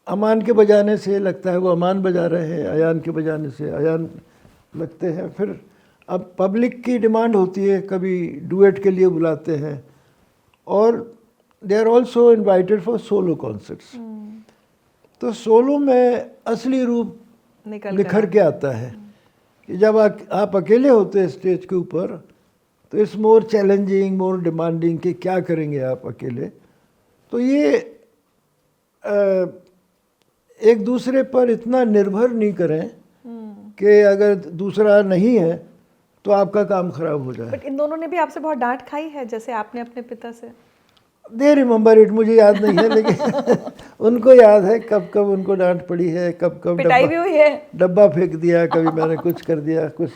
अमान के बजाने से लगता है वो अमान बजा रहे हैं, अयान के बजाने से अयान लगते हैं। फिर अब पब्लिक की डिमांड होती है, कभी डुएट के लिए बुलाते हैं, और they are also invited for solo concerts. तो सोलो में असली रूप निखर के आता है कि जब आप अकेले होते हैं स्टेज के ऊपर, तो it's more challenging, more demanding कि क्या करेंगे आप अकेले। तो ये एक दूसरे पर इतना निर्भर नहीं करें कि अगर दूसरा नहीं है तो आपका काम खराब हो जाए। बट इन दोनों ने भी आपसे बहुत डांट खाई है, जैसे आपने अपने पिता से। दे रिमेंबर इट, मुझे याद नहीं है, लेकिन उनको याद है कब कब उनको डांट पड़ी है, कब कब पिटाई भी हुई है, डब्बा फेंक दिया, कभी मैंने कुछ कर दिया कुछ।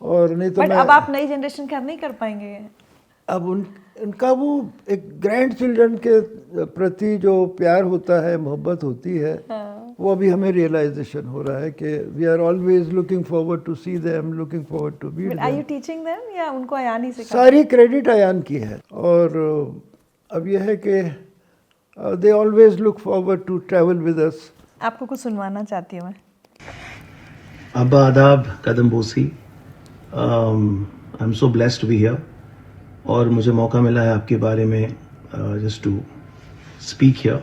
और नहीं तो बट अब आप नई जनरेशन के नहीं कर पाएंगे। अब उनका वो एक ग्रैंड चिल्ड्रन के प्रति जो प्यार होता है, मोहब्बत होती है, वो अभी हमें रियलाइजेशन हो रहा है कि we are always looking forward to see them, looking forward to meet them. Are you teaching them या उनको अयान ही सिखाते? सारी क्रेडिट अयान की है। और अब यह है कि they always look forward to travel with us. आपको कुछ सुनवाना चाहती हूँ मैं। अब्बा आदाब, कदम बोसी, I am so blessed to be here. और मुझे मौका मिला है आपके बारे में जस्ट टू स्पीक हियर।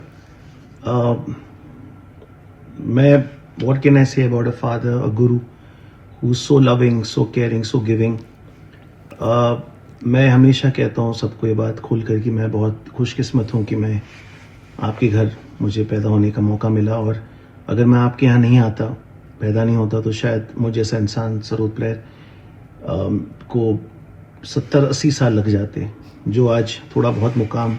मैं what can I say about a father, a guru who is so loving, so caring, so giving. मैं हमेशा कहता हूँ सबको ये बात खोल कर कि मैं बहुत खुशकिस्मत हूँ कि मैं आपके घर मुझे पैदा होने का मौका मिला। और अगर मैं आपके यहाँ नहीं आता, पैदा नहीं होता, तो शायद मुझे जैसा इंसान सरोद प्लेयर को 70-80 साल लग जाते। जो आज थोड़ा बहुत मुकाम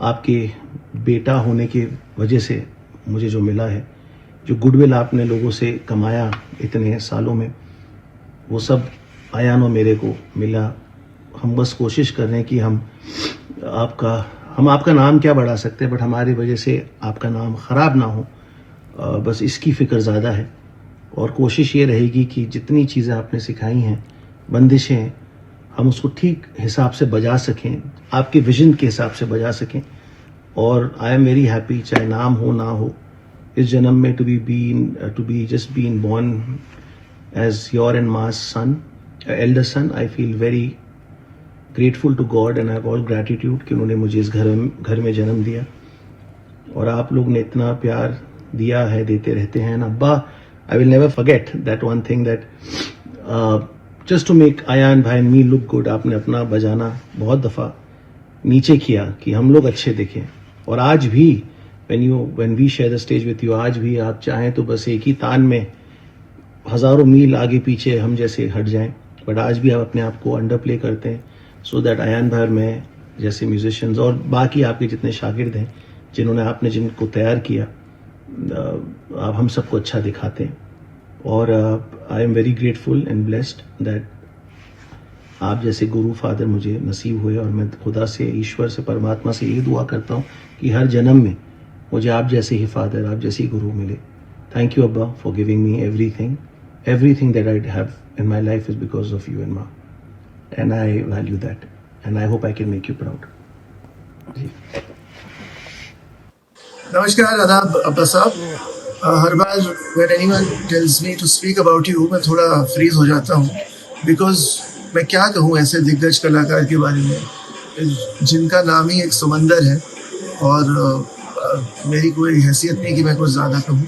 आपके बेटा होने की वजह से मुझे जो मिला है, जो गुडविल आपने लोगों से कमाया इतने सालों में, वो सब अयान और मेरे को मिला। हम बस कोशिश कर रहे हैं कि हम आपका नाम क्या बढ़ा सकते हैं, बट हमारी वजह से आपका नाम ख़राब ना हो, बस इसकी फ़िक्र ज़्यादा है। और कोशिश ये रहेगी कि जितनी चीज़ें आपने सिखाई हैं, बंदिशें, हम उसको ठीक हिसाब से बजा सकें, आपके विजन के हिसाब से बजा सकें। और आई एम वेरी हैप्पी, चाहे नाम हो ना हो, इस जन्म में to be just been born as your and ma's son, elder son. I feel very grateful to god and I have all gratitude कि उन्होंने मुझे इस घर में जन्म दिया। और आप लोग ने इतना प्यार दिया है, देते रहते हैं। एंड अब्बा, I will never forget that one thing that just to make Ayaan भाई एंड मी लुक गुड, आपने अपना बजाना बहुत दफ़ा नीचे किया कि हम लोग अच्छे दिखें। और आज भी when we share the stage with you, आज भी आप चाहें तो बस एक ही तान में हज़ारों मील आगे पीछे हम जैसे हट जाएं, बट आज भी आप अपने आप को अंडर प्ले करते हैं, सो दैट अयान भाई और मैं जैसे म्यूजिशियंस और बाकी आपके जितने शागिर्द हैं आपने जिनको तैयार किया, आप हम सबको अच्छा दिखाते हैं। और आई am very grateful and blessed that आप जैसे गुरु फादर मुझे नसीब हुए। और मैं खुदा से, ईश्वर से, परमात्मा से ये दुआ करता हूँ कि हर जन्म में मुझे आप जैसे ही फादर, आप जैसे ही गुरु मिले। थैंक यू अब्बा for giving me everything that I have in my life is because of you and माँ, and I value that and I hope I can make you proud. जी नमस्कार, आदाब अब्बा साहब। हर बार when anyone tells me to speak about you, मैं थोड़ा freeze हो जाता हूँ, बिकॉज मैं क्या कहूँ ऐसे दिग्गज कलाकार के बारे में जिनका नाम ही एक समंदर है। और मेरी कोई हैसियत नहीं कि मैं कुछ ज़्यादा कहूँ,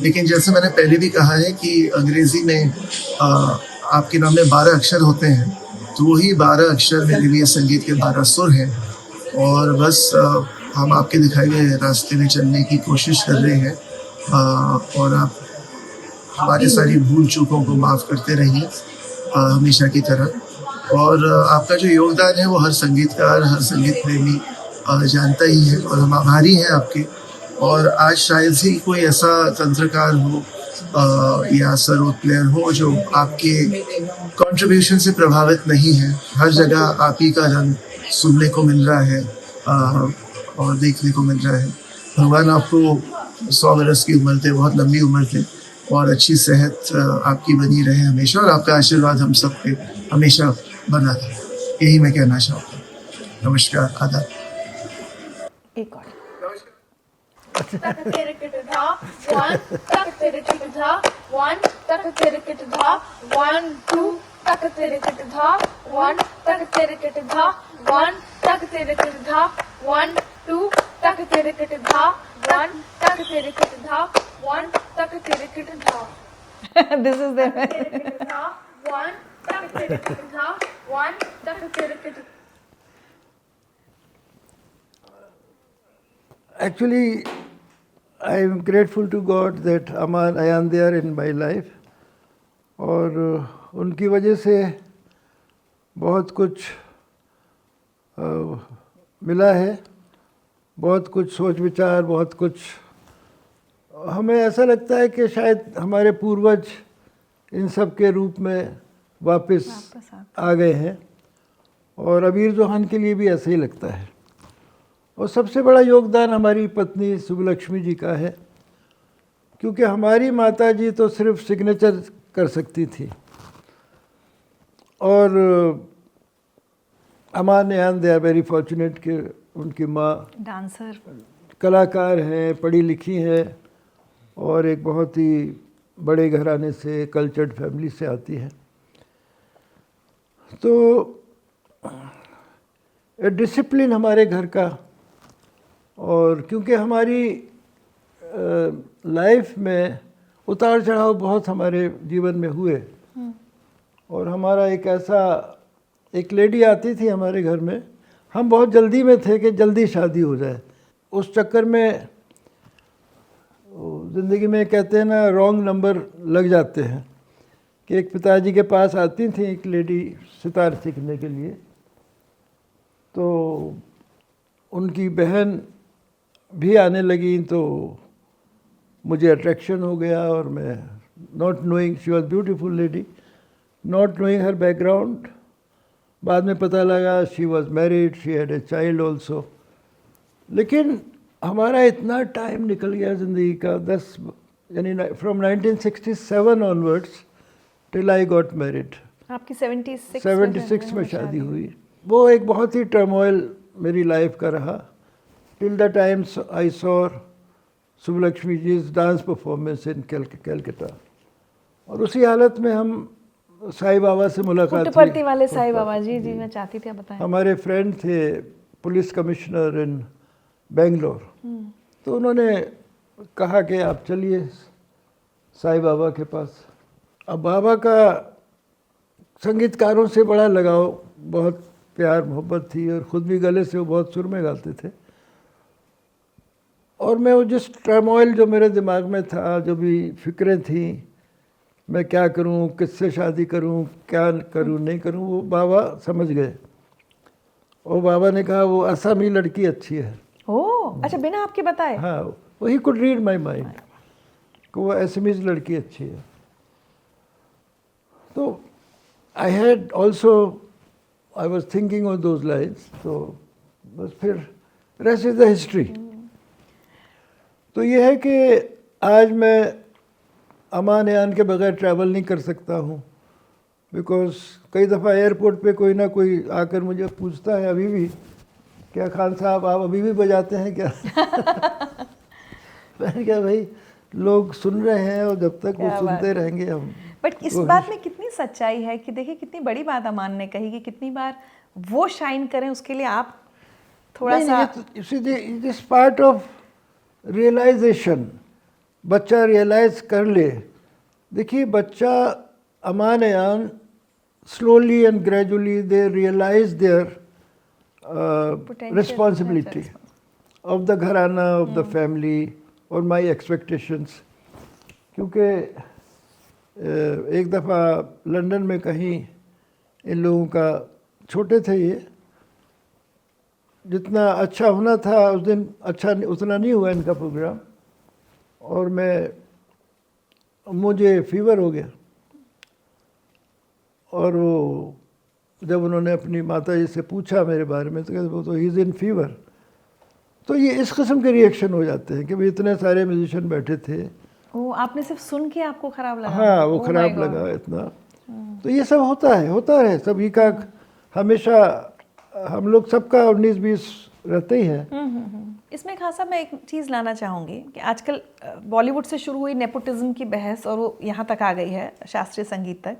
लेकिन जैसे मैंने पहले भी कहा है कि अंग्रेज़ी में आपके नाम में 12 अक्षर होते हैं, तो वही 12 अक्षर मेरे लिए संगीत के 12 सुर हैं। और बस हम आपके दिखाए गए रास्ते में चलने की कोशिश कर रहे हैं, और आप हमारी सारी भूल चूकों को माफ़ करते रहिए हमेशा की तरह। और आपका जो योगदान है वो हर संगीतकार, हर संगीत प्रेमी जानता ही है, और हम आभारी हैं आपके। और आज शायद ही कोई ऐसा तंत्रकार हो या सरोद प्लेयर हो जो आपके कंट्रीब्यूशन से प्रभावित नहीं है। हर जगह आप ही का रंग सुनने को मिल रहा है और देखने को मिल रहा है। भगवान आपको 100 बरस की उम्र दे, बहुत लंबी उम्र दे, और अच्छी सेहत आपकी बनी रहे हमेशा, और आपका आशीर्वाद हम सब पे हमेशा बना रहे। यही मैं कहना चाहता हूँ। नमस्कार, आदाब। एक और तक तेरे किट धा 1 तक तेरे किट धा 1 तक तेरे किट धा 1 2 तक तेरे किट धा 1 तक तेरे किट धा 1 तक तेरे किट धा 1 2 तक तेरे किट धा 1 तक तेरे किट धा 1 तक तेरे किट धा दिस इज देयर 1 तक तेरे किट धा 1 तक तेरे kit. Actually, I am grateful to God that Aman Ayan they are in my life, और उनकी वजह से बहुत कुछ मिला है, बहुत कुछ सोच विचार, बहुत कुछ हमें ऐसा लगता है कि शायद हमारे पूर्वज इन सब के रूप में वापस आ गए हैं, और अबीर जोहान के लिए भी ऐसा ही लगता है। और सबसे बड़ा योगदान हमारी पत्नी सुबलक्ष्मी जी का है, क्योंकि हमारी माता जी तो सिर्फ सिग्नेचर कर सकती थी, और अमान यान दे आर वेरी फॉर्चुनेट कि उनकी माँ डांसर, कलाकार हैं, पढ़ी लिखी हैं, और एक बहुत ही बड़े घराने से, कल्चर्ड फैमिली से आती हैं। तो डिसिप्लिन हमारे घर का, और क्योंकि हमारी लाइफ में उतार चढ़ाव बहुत हमारे जीवन में हुए, और हमारा एक लेडी आती थी हमारे घर में, हम बहुत जल्दी में थे कि जल्दी शादी हो जाए। उस चक्कर में ज़िंदगी में कहते हैं ना, रॉन्ग नंबर लग जाते हैं, कि एक पिताजी के पास आती थी एक लेडी सितार सीखने के लिए, तो उनकी बहन भी आने लगी, तो मुझे अट्रैक्शन हो गया, और मैं not knowing, she was beautiful lady, not knowing her background, बाद में पता लगा she was married, she had a child also. लेकिन हमारा इतना टाइम निकल गया ज़िंदगी का, 10 यानी from 1967 onwards till I got married, आपकी 76 76 में शादी हुई। वो एक बहुत ही टर्मोइल मेरी लाइफ का रहा till the times I saw Subbalakshmi ji dance performance in Calcutta, और उसी हालत में हम साईं बाबा से मुलाकात पुट्टपर्ती वाले साईं बाबा जी मैं चाहती थी आप बताएं। हमारे फ्रेंड थे पुलिस कमिश्नर इन बेंगलोर, तो उन्होंने कहा कि आप चलिए साईं बाबा के पास। अब बाबा का संगीतकारों से बड़ा लगाव, बहुत प्यार मोहब्बत थी, और ख़ुद भी गले से वो बहुत सुर में गाते थे। और मैं वो जिस टर्मोइल जो मेरे दिमाग में था, जो भी फिक्रें थी, मैं क्या करूं, किससे शादी करूं, क्या करूं नहीं करूं, वो बाबा समझ गए। और बाबा ने कहा वो असमी लड़की अच्छी है। ओह अच्छा, बिना आपके बताए? हाँ, वही कुड रीड माई माइंड कि वो असमीज लड़की अच्छी है। तो I had also I was thinking on those lines. तो बस फिर रेस्ट इज द हिस्ट्री। तो ये है कि आज मैं अमान यान के बगैर ट्रैवल नहीं कर सकता हूँ, बिकॉज कई दफ़ा एयरपोर्ट पे कोई ना कोई आकर मुझे पूछता है अभी भी, क्या खान साहब आप अभी भी बजाते हैं क्या? मैंने कहा भाई लोग सुन रहे हैं और जब तक वो सुनते रहेंगे हम। बट इस बात में कितनी सच्चाई है कि देखिए कितनी बड़ी बात अमान ने कही कि कितनी बार वो शाइन करें, उसके लिए आप थोड़ा सा it is part of realization. बच्चा रियलाइज कर ले। देखिए बच्चा Amaan Ayaan slowly and gradually they realize their responsibility of the gharana, of the family और माई एक्सपेक्टेशंस। क्योंकि एक दफ़ा लंदन में कहीं इन लोगों का, छोटे थे ये, जितना अच्छा होना था उस दिन अच्छा उतना नहीं हुआ इनका प्रोग्राम, और मुझे फीवर हो गया। और वो जब उन्होंने अपनी माता जी से पूछा मेरे बारे में, तो कहते वो तो ही इज़ इन फीवर। तो ये इस किस्म के रिएक्शन हो जाते हैं कि भाई इतने सारे म्यूजिशियन बैठे थे। ओ, आपने सिर्फ सुन के आपको खराब लगा? हाँ, वो खराब लगा इतना। तो ये सब होता है सभी का। हमेशा हम लोग सबका 19-20 रहते ही है। इसमें खासा मैं एक चीज़ लाना चाहूँगी कि आजकल बॉलीवुड से शुरू हुई नेपोटिज्म की बहस और वो यहाँ तक आ गई है शास्त्रीय संगीत तक।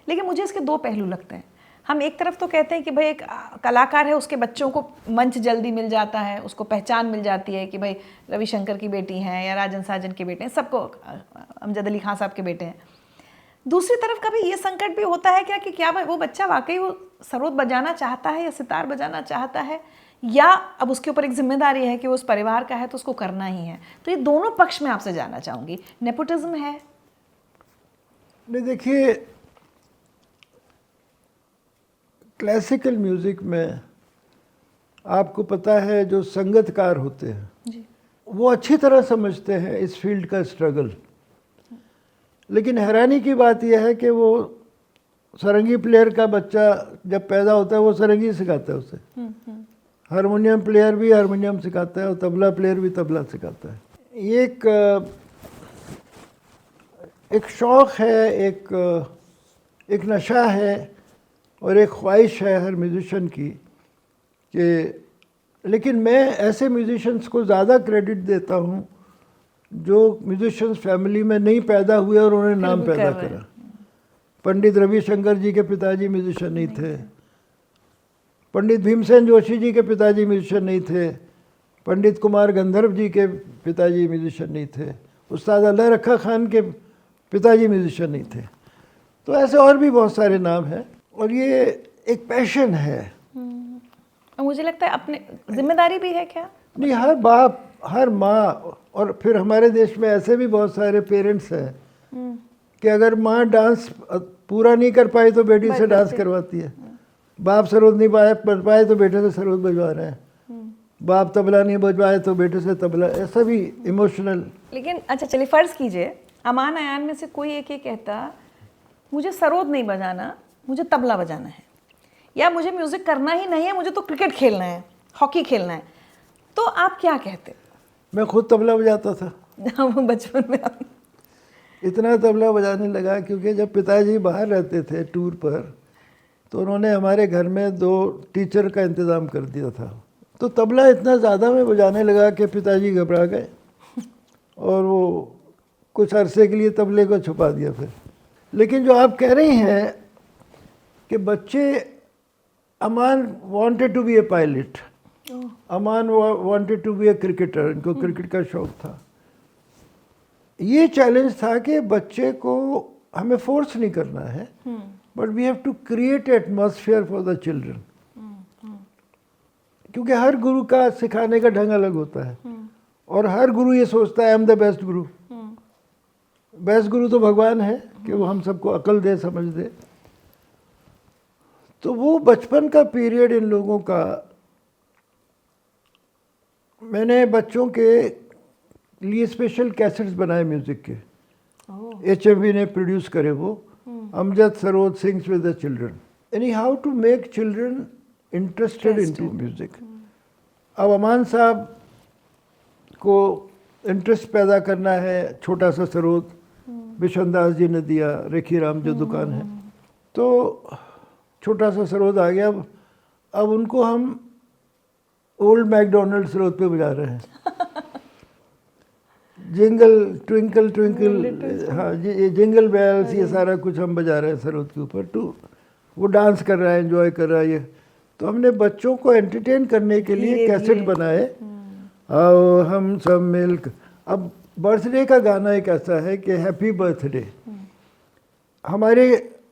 लेकिन मुझे इसके दो पहलू लगते हैं। हम एक तरफ तो कहते हैं कि भाई एक कलाकार है, उसके बच्चों को मंच जल्दी मिल जाता है, उसको पहचान मिल जाती है कि भाई रविशंकर की बेटी हैं या राजन साजन की बेटे हैं, सबको अमजद अली खान साहब के बेटे हैं। दूसरी तरफ कभी ये संकट भी होता है क्या कि क्या वो बच्चा वाकई वो सरोद बजाना चाहता है या सितार बजाना चाहता है, या अब उसके ऊपर एक जिम्मेदारी है कि वो उस परिवार का है तो उसको करना ही है। तो ये दोनों पक्ष में आपसे जानना चाहूँगी। नेपोटिज्म है? नहीं, देखिए क्लासिकल म्यूज़िक में आपको पता है जो संगीतकार होते हैं जी, वो अच्छी तरह समझते हैं इस फील्ड का स्ट्रगल। लेकिन हैरानी की बात यह है कि वो सारंगी प्लेयर का बच्चा जब पैदा होता है वो सारंगी सिखाता है उसे, हारमोनियम प्लेयर भी हारमोनियम सिखाता है और तबला प्लेयर भी तबला सिखाता है। ये एक शौक़ है, एक नशा है और एक ख्वाहिश है हर म्यूज़िशियन की कि, लेकिन मैं ऐसे म्यूज़िशियंस को ज़्यादा क्रेडिट देता हूँ जो म्यूज़िशियंस फैमिली में नहीं पैदा हुए और उन्होंने नाम पैदा करा। पंडित रविशंकर जी के पिताजी म्यूज़िशियन नहीं थे, पंडित भीमसेन जोशी जी के पिताजी म्यूज़िशियन नहीं थे, पंडित कुमार गंधर्व जी के पिताजी म्यूज़िशियन नहीं थे, उस्ताद अल्लाह रखा खान के पिताजी म्यूज़िशियन नहीं थे। तो ऐसे और भी बहुत सारे नाम हैं, और ये एक पैशन है। और मुझे लगता है अपने जिम्मेदारी भी है क्या? नहीं, हर बाप, हर माँ, और फिर हमारे देश में ऐसे भी बहुत सारे पेरेंट्स हैं कि अगर माँ डांस पूरा नहीं कर पाई तो बेटी से डांस करवाती है, बाप सरोद नहीं बज पाए तो बेटे से सरोद बजवा रहे हैं, बाप तबला नहीं बजवाए तो बेटे से तबला, ऐसा भी इमोशनल। लेकिन अच्छा चलिए फ़र्ज़ कीजिए अमान अयान में से कोई एक ये कहता मुझे सरोद नहीं बजाना, मुझे तबला बजाना है, या मुझे म्यूज़िक करना ही नहीं है, मुझे तो क्रिकेट खेलना है, हॉकी खेलना है, तो आप क्या कहते? मैं खुद तबला बजाता था बचपन में। इतना तबला बजाने लगा क्योंकि जब पिताजी बाहर रहते थे टूर पर तो उन्होंने हमारे घर में 2 टीचर का इंतज़ाम कर दिया था। तो तबला इतना ज़्यादा मैं बजाने लगा कि पिताजी घबरा गए और वो कुछ अरसे के लिए तबले को छुपा दिया फिर। लेकिन जो आप कह रही हैं कि बच्चे, Aman wanted to be a pilot, Aman wanted to be a cricketer, इनको क्रिकेट का शौक था। ये चैलेंज था कि बच्चे को हमें फोर्स नहीं करना है, but we have to create atmosphere for the children. क्योंकि हर गुरु का सिखाने का ढंग अलग होता है और हर गुरु ये सोचता है I am the best Guru. Best गुरु तो भगवान है कि वो हम सबको अकल दे, समझ दे। तो वो बचपन का पीरियड इन लोगों का, मैंने बच्चों के लिए स्पेशल कैसेट्स बनाए म्यूजिक के, HMV ने प्रोड्यूस करे वो, Amjad Saroj sings with the children, यानी how to make children interested into music. अब अमान साहब को इंटरेस्ट पैदा करना है, छोटा सा सरोद बिशन दास जी ने दिया, रेखी राम जो दुकान है, तो छोटा सा सरोद आ गया। अब उनको हम ओल्ड मैकडोनल्ड सरोद पे बजा रहे हैं, जिंगल ट्विंकल ट्विंकल, हाँ ये जिंगल बेल्स, ये सारा कुछ हम बजा रहे हैं सरोद के ऊपर। तो वो डांस कर रहा है, एंजॉय कर रहा है ये। तो हमने बच्चों को एंटरटेन करने के लिए कैसेट बनाए, आओ हम सब मिलकर। अब बर्थडे का गाना एक ऐसा है कि हैप्पी बर्थडे, हमारे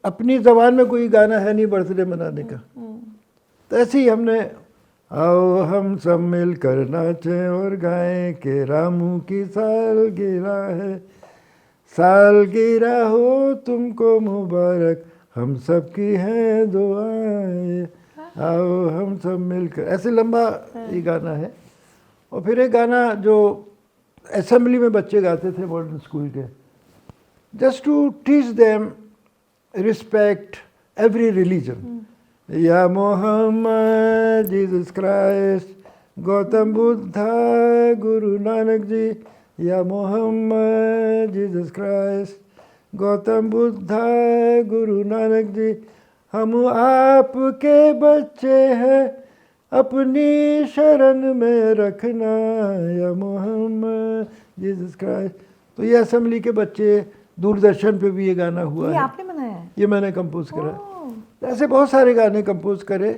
अपनी ज़बान में कोई गाना है नहीं बर्थडे मनाने का, तो ऐसे ही हमने आओ हम सब मिलकर नाचें और गाएं कि रामू की सालगिरह है, सालगिरह हो तुमको मुबारक, हम सब की है दुआएं, आओ हम सब मिलकर। ऐसे लंबा ये गाना है। और फिर एक गाना जो असेंबली में बच्चे गाते थे मॉडर्न स्कूल के, just to teach them respect every religion, या मोहम्मद जीसस क्राइस्ट, गौतम बुद्धा गुरु नानक जी, या मोहम्मद जीसस क्राइस्ट, गौतम बुद्धा गुरु नानक जी, हम आपके बच्चे हैं अपनी शरण में रखना, या मोहम्मद जीसस क्राइस्ट। तो ये असेंबली के बच्चे, दूरदर्शन पे भी ये गाना हुआ ये है, आपने बनाया है? ये मैंने कंपोज करा है। ऐसे बहुत सारे गाने कंपोज करे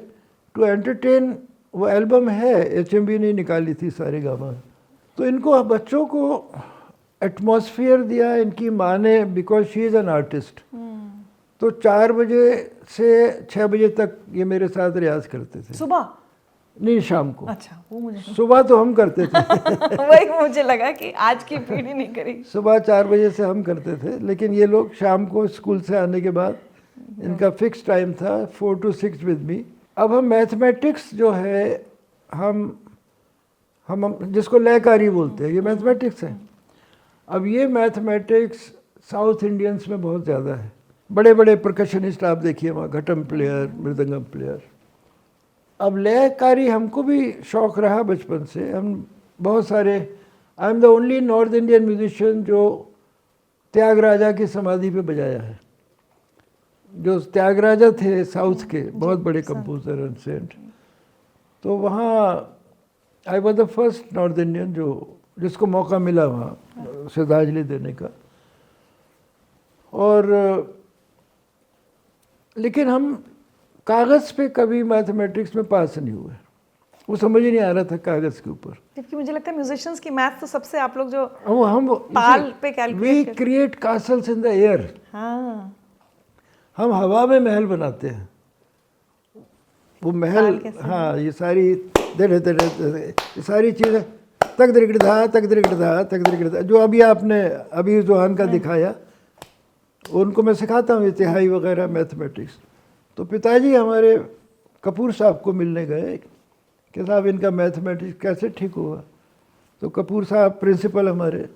टू एंटरटेन। वो एल्बम है, HMV ने निकाली थी सारे गामा। तो इनको, बच्चों को एटमॉस्फेयर दिया इनकी माँ ने, because she is an artist. तो 4 बजे से 6 बजे तक ये मेरे साथ रियाज करते थे। सुबह नहीं, शाम को। अच्छा, वो मुझे सुबह तो हम करते थे वही मुझे लगा कि आज की पीढ़ी नहीं करेगी। सुबह 4 बजे से हम करते थे, लेकिन ये लोग शाम को स्कूल से आने के बाद, इनका फिक्स टाइम था 4 to 6 विद मी। अब हम मैथमेटिक्स जो है, हम जिसको लयकारी बोलते हैं, ये मैथमेटिक्स है। अब ये मैथमेटिक्स साउथ इंडियंस में बहुत ज़्यादा है। बड़े बड़े परकशनिस्ट आप देखिए वहाँ, घटम प्लेयर, मृदंगम प्लेयर। अब लयकारी हमको भी शौक़ रहा बचपन से। हम बहुत सारे, I am the only north Indian musician जो त्यागराजा की समाधि पे बजाया है। जो त्यागराजा थे साउथ के बहुत बड़े कंपोजर एंड सेंट, तो वहाँ I was the first north Indian जिसको मौका मिला वहाँ श्रद्धांजलि देने का। और लेकिन हम कागज़ पे कभी मैथमेटिक्स में पास नहीं हुए, वो समझ ही नहीं आ रहा था कागज़ के ऊपर। जबकि मुझे लगता है म्यूजिशियंस की मैथ तो सबसे, आप लोग जो हम ताल पे calculate, we create castles in the air. हाँ, हम हवा में महल बनाते हैं। वो महल, हाँ, ये सारी ये सारी चीज़ें तक दरिकड़ा जो अभी जोहान का दिखाया, उनको मैं सिखाता हूँ इतिहाई वगैरह मैथमेटिक्स। तो पिताजी हमारे कपूर साहब को मिलने गए कि साहब इनका मैथमेटिक्स कैसे ठीक हुआ। तो कपूर साहब प्रिंसिपल हमारे,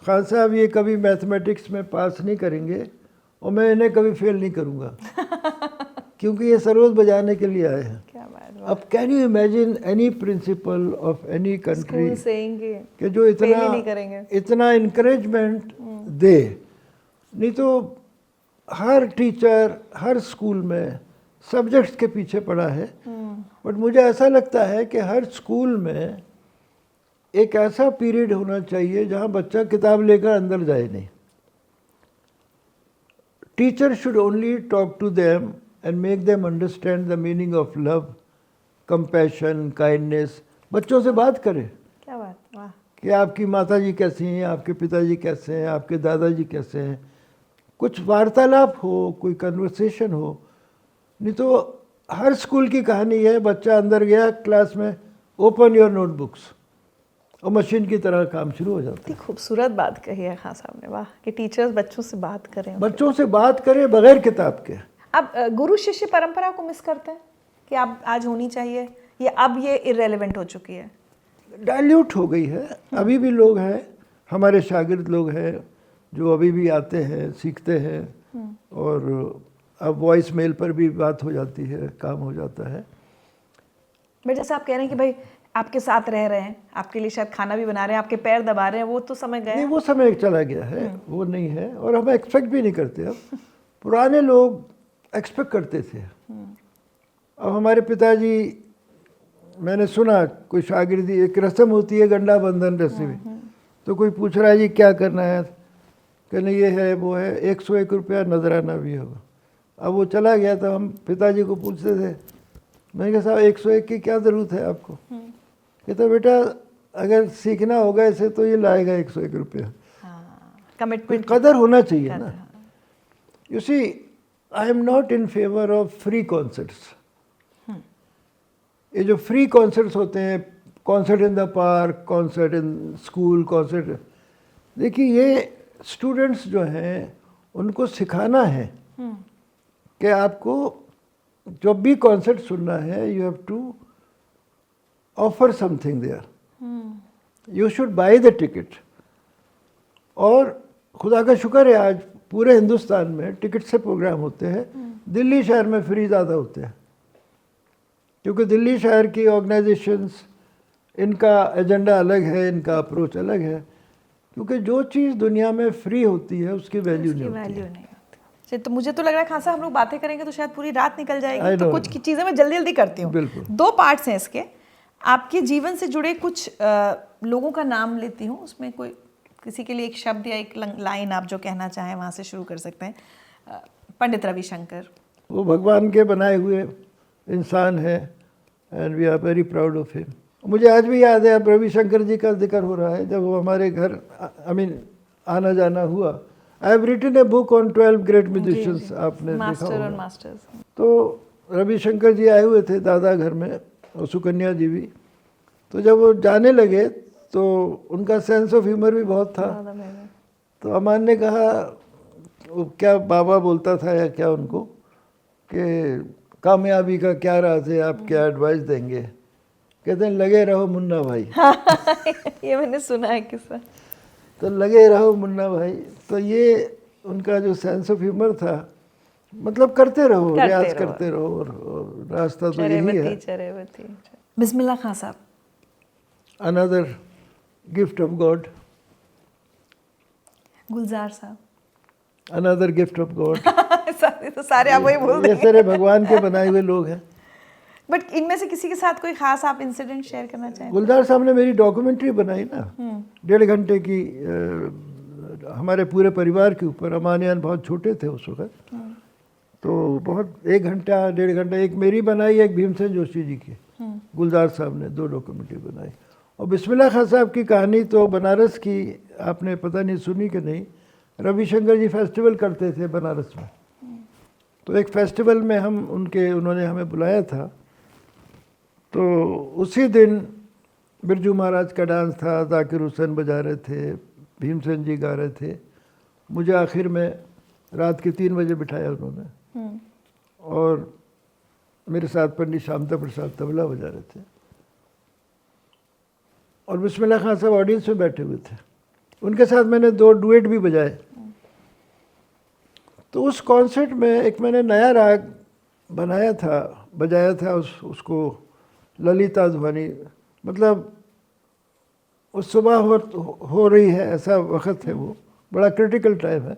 खान साहब ये कभी मैथमेटिक्स में पास नहीं करेंगे और मैं इन्हें कभी फेल नहीं करूँगा क्योंकि ये सरोद बजाने के लिए आए हैं। क्या बात है। अब can you imagine any principle of any country कि जो इतना इनकरेजमेंट दे नहीं तो हर टीचर हर स्कूल में सब्जेक्ट्स के पीछे पड़ा है, बट मुझे ऐसा लगता है कि हर स्कूल में एक ऐसा पीरियड होना चाहिए जहाँ बच्चा किताब लेकर अंदर जाए नहीं. Teacher should only talk to them and make them understand the meaning of love, compassion, kindness. बच्चों से बात करें क्या बात, वाह. कि आपकी माताजी कैसी हैं, आपके पिताजी कैसे हैं, आपके दादाजी कैसे हैं. कुछ वार्तालाप हो, कोई कन्वर्सेशन हो. नहीं तो हर स्कूल की कहानी है, बच्चा अंदर गया क्लास में, ओपन योर नोटबुक्स, और मशीन की तरह काम शुरू हो जाता है. इतनी खूबसूरत बात कही है खान साहब ने, वाह, कि टीचर्स बच्चों से बात करें. बच्चों से बात करें बगैर किताब के. अब गुरु शिष्य परंपरा को मिस करते हैं कि अब आज होनी चाहिए, ये अब ये इररेलेवेंट हो चुकी है? डाइल्यूट हो गई है. अभी भी लोग हैं, हमारे शागिर्द लोग हैं जो अभी भी आते हैं, सीखते हैं, और अब वॉइस मेल पर भी बात हो जाती है, काम हो जाता है. बट जैसे आप कह रहे हैं कि भाई आपके साथ रह रहे हैं, आपके लिए शायद खाना भी बना रहे हैं, आपके पैर दबा रहे हैं, वो तो समय गया. नहीं, वो समय चला गया है, वो नहीं है, और हम एक्सपेक्ट भी नहीं करते अब. पुराने लोग एक्सपेक्ट करते थे. अब हमारे पिताजी, मैंने सुना कोई शागिर्दी, एक रस्म होती है गंडा बंधन रस्म, तो कोई पूछ रहा है जी क्या करना है, कहने ये है वो है, 101 रुपया नजराना भी होगा. अब वो चला गया तो हम पिताजी को पूछते थे, मैंने कहा साहब 101 की क्या ज़रूरत है आपको. कहता बेटा अगर सीखना होगा इसे तो ये लाएगा 101 रुपया. कमिटमेंट, कदर होना चाहिए ना. You see, I am not in favour of free concerts. ये जो फ्री कॉन्सर्ट्स होते हैं, concert in the park, concert in school, concert, देखिए ये स्टूडेंट्स जो हैं उनको सिखाना है कि आपको जब भी कॉन्सर्ट सुनना है, you have to offer something there, you should buy the ticket. और खुदा का शुक्र है आज पूरे हिंदुस्तान में टिकट से प्रोग्राम होते हैं. दिल्ली शहर में फ्री ज़्यादा होते हैं, क्योंकि दिल्ली शहर की ऑर्गेनाइजेशंस, इनका एजेंडा अलग है, इनका अप्रोच अलग है. क्योंकि जो चीज़ दुनिया में फ्री होती है उसकी वैल्यू नहीं होती है. तो मुझे तो लग रहा है खान साहब हम लोग बातें करेंगे तो शायद पूरी रात निकल I जाएगी. तो know. कुछ चीज़ें मैं जल्दी जल्दी करती हूँ. बिल्कुल. 2 पार्ट्स हैं इसके. आपके जीवन से जुड़े कुछ लोगों का नाम लेती हूँ, उसमें कोई किसी के लिए एक शब्द या एक लाइन आप जो कहना चाहें वहाँ से शुरू कर सकते हैं. पंडित रविशंकर, वो भगवान के बनाए हुए इंसान है, and we are very proud of him. मुझे आज भी याद है, अब रविशंकर जी का जिक्र हो रहा है, जब वो हमारे घर आना जाना हुआ. I have written a book on 12 great musicians, आपने देखा मास्टर और होगा. मास्टर्स. तो रविशंकर जी आए हुए थे दादा घर में, और सुकन्या जी भी. तो जब वो जाने लगे तो उनका सेंस ऑफ ह्यूमर भी बहुत था. तो अमान ने कहा, वो क्या बाबा बोलता था या क्या उनको, कि कामयाबी का क्या राज है, आप क्या एडवाइस देंगे. कहते हैं लगे रहो मुन्ना भाई. ये मैंने सुना है किस्सा. तो लगे रहो मुन्ना भाई, तो ये उनका जो सेंस ऑफ ह्यूमर था, मतलब करते रहो, रियाज करते रहो, और रास्ता तो यही है. चरेवती. Bismillah Khan sahab. Another gift of god. Gulzar sahab. Another gift of god. तो सारे आप वही बोल ये देंगे. सारे भगवान के बनाए हुए लोग हैं. बट इनमें से किसी के साथ कोई खास आप इंसिडेंट शेयर करना चाहें? गुलजार साहब ने मेरी डॉक्यूमेंट्री बनाई ना, 1.5 घंटे की, हमारे पूरे परिवार के ऊपर. अमानियान बहुत छोटे थे उस वक्त, तो बहुत 1 घंटा 1.5 घंटा, एक मेरी बनाई, एक भीमसेन जोशी जी की. गुलजार साहब ने 2 डॉक्यूमेंट्री बनाई. और बिस्मिल्लाह खान साहब की कहानी तो बनारस की, आपने पता नहीं सुनी कि नहीं. रविशंकर जी फेस्टिवल करते थे बनारस में, तो एक फेस्टिवल में उन्होंने हमें बुलाया था. तो उसी दिन बिरजू महाराज का डांस था, जाकिर हुसैन बजा रहे थे, भीमसेन जी गा रहे थे. मुझे आखिर में रात के 3 बजे बिठाया उन्होंने, और मेरे साथ पंडित श्यामता प्रसाद तबला बजा रहे थे, और बिस्मिल्लाह खान साहब ऑडियंस में बैठे हुए थे. उनके साथ मैंने 2 डुएट भी बजाए. तो उस कॉन्सर्ट में एक मैंने नया राग बनाया था, बजाया था, उसको ललिता ध्वनि, मतलब उस सुबह हो रही है, ऐसा वक्त है, वो बड़ा क्रिटिकल टाइम है.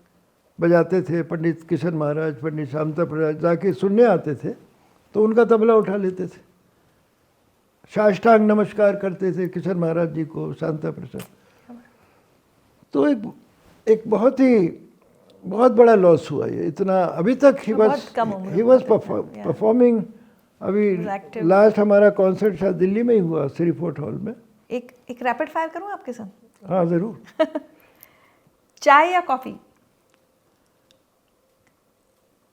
बजाते थे, पंडित किशन महाराज, पंडित शांता प्रसाद जाके सुनने आते थे तो उनका तबला उठा लेते थे, साष्टांग नमस्कार करते थे किशन महाराज जी को, शांता प्रसाद। तो एक बहुत बड़ा लॉस हुआ ये। इतना अभी तक ही वॉज परफॉर्मिंग। अभी Active. लास्ट हमारा कॉन्सर्ट शायद दिल्ली में ही हुआ, श्री फोर्ट हॉल में। एक रैपिड फायर करूं आपके साथ? हाँ ज़रूर। चाय या कॉफी?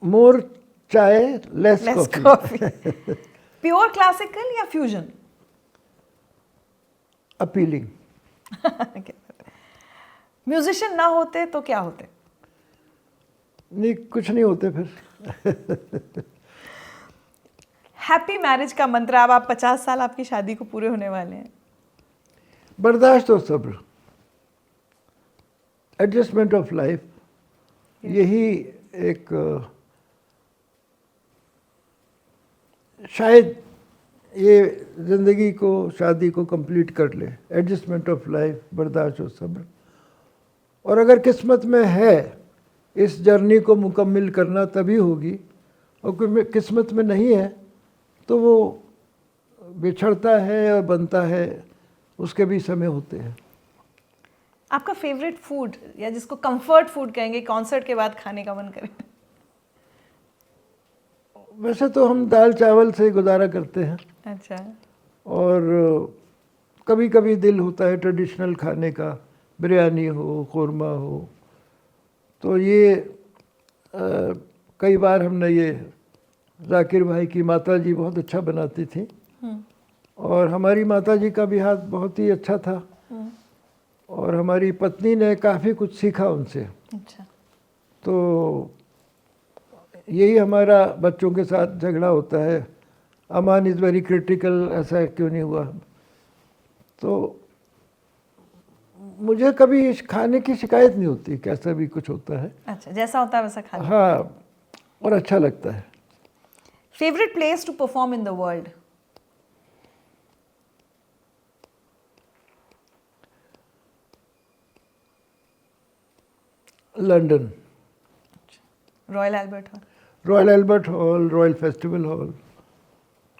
मोर चाय लेस कॉफी। प्योर क्लासिकल या फ्यूजन? अपीलिंग। म्यूजिशियन ना होते तो क्या होते? नहीं, कुछ नहीं होते फिर। हैप्पी मैरिज का मंत्र, अब आप 50 साल आपकी शादी को पूरे होने वाले हैं। बर्दाश्त और सब्र, एडजस्टमेंट ऑफ लाइफ, यही एक शायद ये ज़िंदगी को, शादी को कंप्लीट कर ले। एडजस्टमेंट ऑफ लाइफ, बर्दाश्त और सब्र। और अगर किस्मत में है इस जर्नी को मुकम्मल करना तभी होगी, और किस्मत में नहीं है तो वो बिछड़ता है और बनता है, उसके भी समय होते हैं। आपका फेवरेट फूड या जिसको कंफर्ट फूड कहेंगे, कॉन्सर्ट के बाद खाने का मन करे? वैसे तो हम दाल चावल से गुजारा करते हैं, अच्छा। और कभी कभी दिल होता है ट्रेडिशनल खाने का, बिरयानी हो, कौरमा हो। तो ये कई बार हमने ये जाकिर भाई की माता जी बहुत अच्छा बनाती थी, और हमारी माता जी का भी हाथ बहुत ही अच्छा था, और हमारी पत्नी ने काफ़ी कुछ सीखा उनसे। अच्छा। तो यही हमारा बच्चों के साथ झगड़ा होता है, अमान इज़ वेरी क्रिटिकल, ऐसा क्यों नहीं हुआ। तो मुझे कभी इस खाने की शिकायत नहीं होती, कैसा भी कुछ होता है। अच्छा, जैसा होता है वैसा खा लें। हाँ, और अच्छा लगता है। Favourite place to perform in the world? London, Royal Albert Hall. Royal Albert Hall, Royal Festival Hall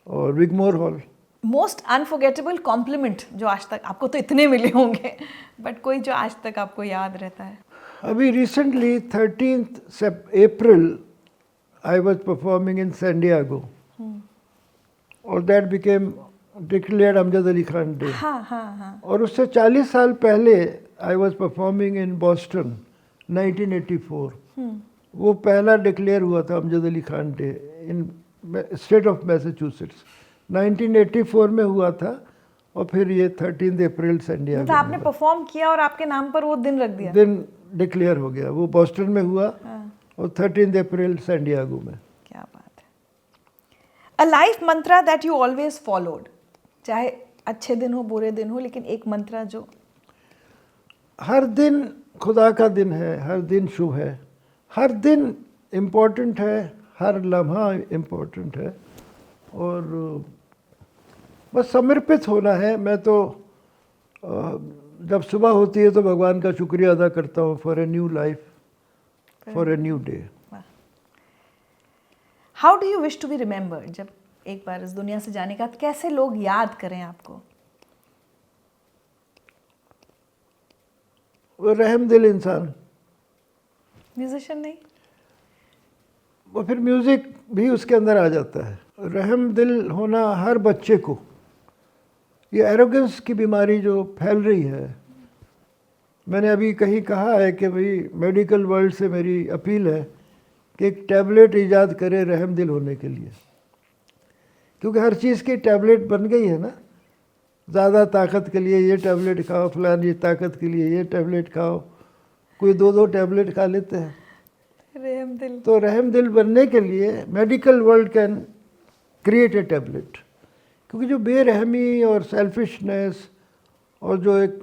और Wigmore Hall. Most unforgettable compliment जो आज तक आपको, तो इतने मिले होंगे, बट कोई जो आज तक आपको याद रहता है? अभी recently 13th April I was performing in San Diego, और that became declared Amjad Ali Khan day. हाँ हाँ हाँ। और उससे 40 साल पहले I was performing in Boston 1984। वो पहला डिक्लेयर हुआ था Amjad Ali Khan day in state of Massachusetts, 1984 में हुआ था, और फिर ये 13 अप्रैल सैन डिएगो मतलब आपने परफॉर्म किया और आपके नाम पर वो दिन रख दिया? दिन डिक्लेयर हो गया। वो बॉस्टन में हुआ, और 13 अप्रैल सैन डिएगो में। क्या बात है। A life Mantra that you always followed, चाहे अच्छे दिन हो बुरे दिन हो, लेकिन एक मंत्रा जो हर दिन खुदा का दिन है, हर दिन शुभ है, हर दिन इम्पोर्टेंट है, हर लम्हा इम्पोर्टेंट है, और बस समर्पित होना है। मैं तो जब सुबह होती है तो भगवान का शुक्रिया अदा करता हूँ for a new life, for a new day. How do you wish to be remembered? जब एक बार इस दुनिया से जाने का, कैसे लोग याद करें आपको? वो रहमदिल इंसान। म्यूजिशियन नहीं? वो फिर म्यूज़िक भी उसके अंदर आ जाता है। रहमदिल होना हर बच्चे को, ये एरोगेंस की बीमारी जो फैल रही है, मैंने अभी कहीं कहा है कि भाई मेडिकल वर्ल्ड से मेरी अपील है कि एक टैबलेट ईजाद करे रहमदिल होने के लिए, क्योंकि हर चीज़ की टैबलेट बन गई है ना। ज़्यादा ताकत के लिए ये टैबलेट खाओ, फलानी ताकत के लिए ये टैबलेट खाओ, कोई 2-2 टैबलेट खा लेते हैं। रहमदिल। तो रहमदिल बनने के लिए medical world can create a tablet, क्योंकि जो बेरहमी और सेल्फिशनेस, और जो एक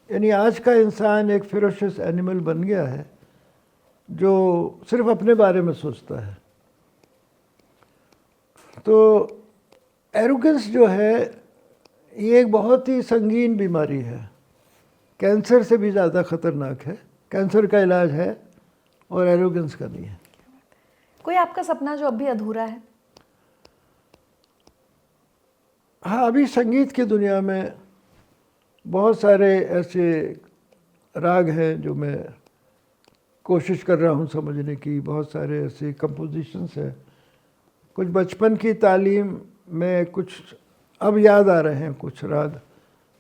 यानी आज का इंसान एक फेरोशियस एनिमल बन गया है जो सिर्फ अपने बारे में सोचता है। तो एरोगेंस जो है ये एक बहुत ही संगीन बीमारी है, कैंसर से भी ज़्यादा ख़तरनाक है। कैंसर का इलाज है, और एरोगेंस का नहीं है। कोई आपका सपना जो अब भी अधूरा है? हाँ, अभी संगीत की दुनिया में बहुत सारे ऐसे राग हैं जो मैं कोशिश कर रहा हूँ समझने की, बहुत सारे ऐसे कंपोजिशंस हैं, कुछ बचपन की तालीम में, कुछ अब याद आ रहे हैं कुछ राग,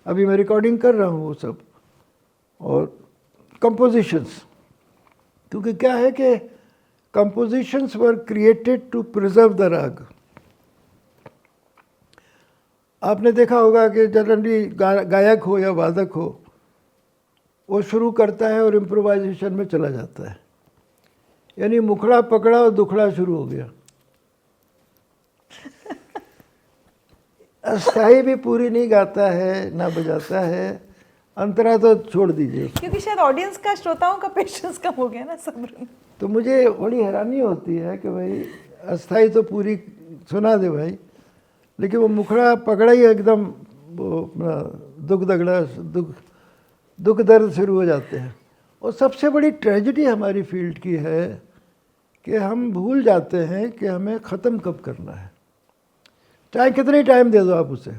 अभी मैं रिकॉर्डिंग कर रहा हूँ वो सब, और कंपोजिशंस, क्योंकि क्या है कि compositions were created to preserve the raga. आपने देखा होगा कि जनरली गायक हो या वादक हो, वो शुरू करता है और इम्प्रोवाइजेशन में चला जाता है, यानी मुखड़ा पकड़ा और दुखड़ा शुरू हो गया। अस्थाई भी पूरी नहीं गाता है ना बजाता है, अंतरा तो छोड़ दीजिए। क्योंकि शायद ऑडियंस का, श्रोताओं का पेशेंस कम हो गया ना, सब्र। तो मुझे बड़ी हैरानी होती है कि भाई अस्थाई तो पूरी सुना दे भाई, लेकिन वो मुखड़ा पकड़ा ही एकदम वो अपना दुख दर्द शुरू हो जाते हैं। और सबसे बड़ी ट्रेजेडी हमारी फील्ड की है कि हम भूल जाते हैं कि हमें ख़त्म कब करना है। चाहे कितने टाइम दे दो आप उसे,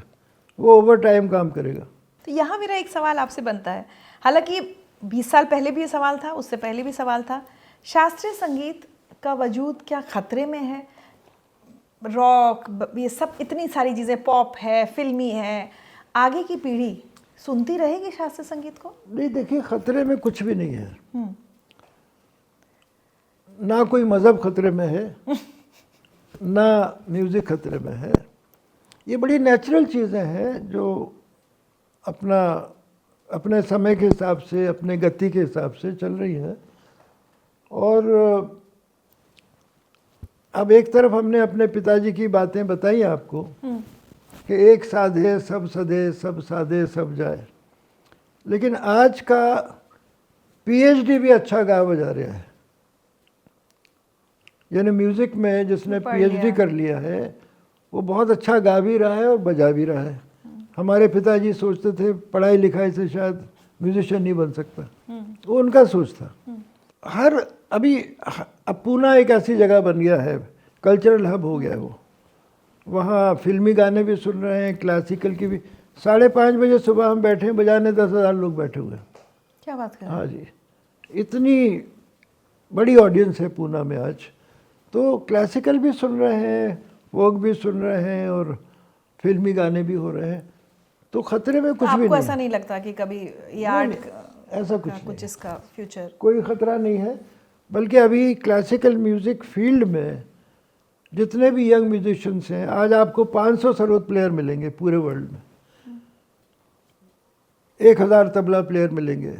वो ओवर टाइम काम करेगा। तो यहाँ मेरा एक सवाल आपसे बनता है, हालांकि 20 साल पहले भी ये सवाल था, उससे पहले भी सवाल था, शास्त्रीय संगीत का वजूद क्या खतरे में है? रॉक, ये सब इतनी सारी चीज़ें, पॉप है, फिल्मी है, आगे की पीढ़ी सुनती रहेगी शास्त्रीय संगीत को? नहीं, देखिए खतरे में कुछ भी नहीं है, ना कोई मज़हब खतरे में है ना म्यूज़िक खतरे में है। ये बड़ी नेचुरल चीज़ें हैं जो अपने समय के हिसाब से, अपने गति के हिसाब से चल रही है। और अब एक तरफ हमने अपने पिताजी की बातें बताई आपको कि एक साधे सब सधे, सब साधे सब जाए, लेकिन आज का पीएचडी भी अच्छा गा बजा रहा है, यानी म्यूज़िक में जिसने पीएचडी कर लिया है वो बहुत अच्छा गा भी रहा है और बजा भी रहा है। हमारे पिताजी सोचते थे पढ़ाई लिखाई से शायद म्यूजिशियन नहीं बन सकता, वो उनका सोच था। अब पूना एक ऐसी जगह बन गया है, कल्चरल हब हो गया है वो, वहाँ फिल्मी गाने भी सुन रहे हैं, क्लासिकल की भी। 5:30 बजे सुबह हम बैठे हैं बजाने, 10,000 लोग बैठे हुए हैं। क्या बात कर रहे हैं? हाँ जी, इतनी बड़ी ऑडियंस है पूना में आज। तो क्लासिकल भी सुन रहे हैं, फोक भी सुन रहे हैं और फिल्मी गाने भी हो रहे हैं, तो खतरे में कुछ भी नहीं। आपको ऐसा नहीं लगता कि कभी ये आर्ट ऐसा कुछ इसका फ्यूचर? कोई ख़तरा नहीं है, बल्कि अभी क्लासिकल म्यूज़िक फील्ड में जितने भी यंग म्यूजिशियंस हैं, आज आपको 500 सरोद प्लेयर मिलेंगे पूरे वर्ल्ड में, 1000 तबला प्लेयर मिलेंगे,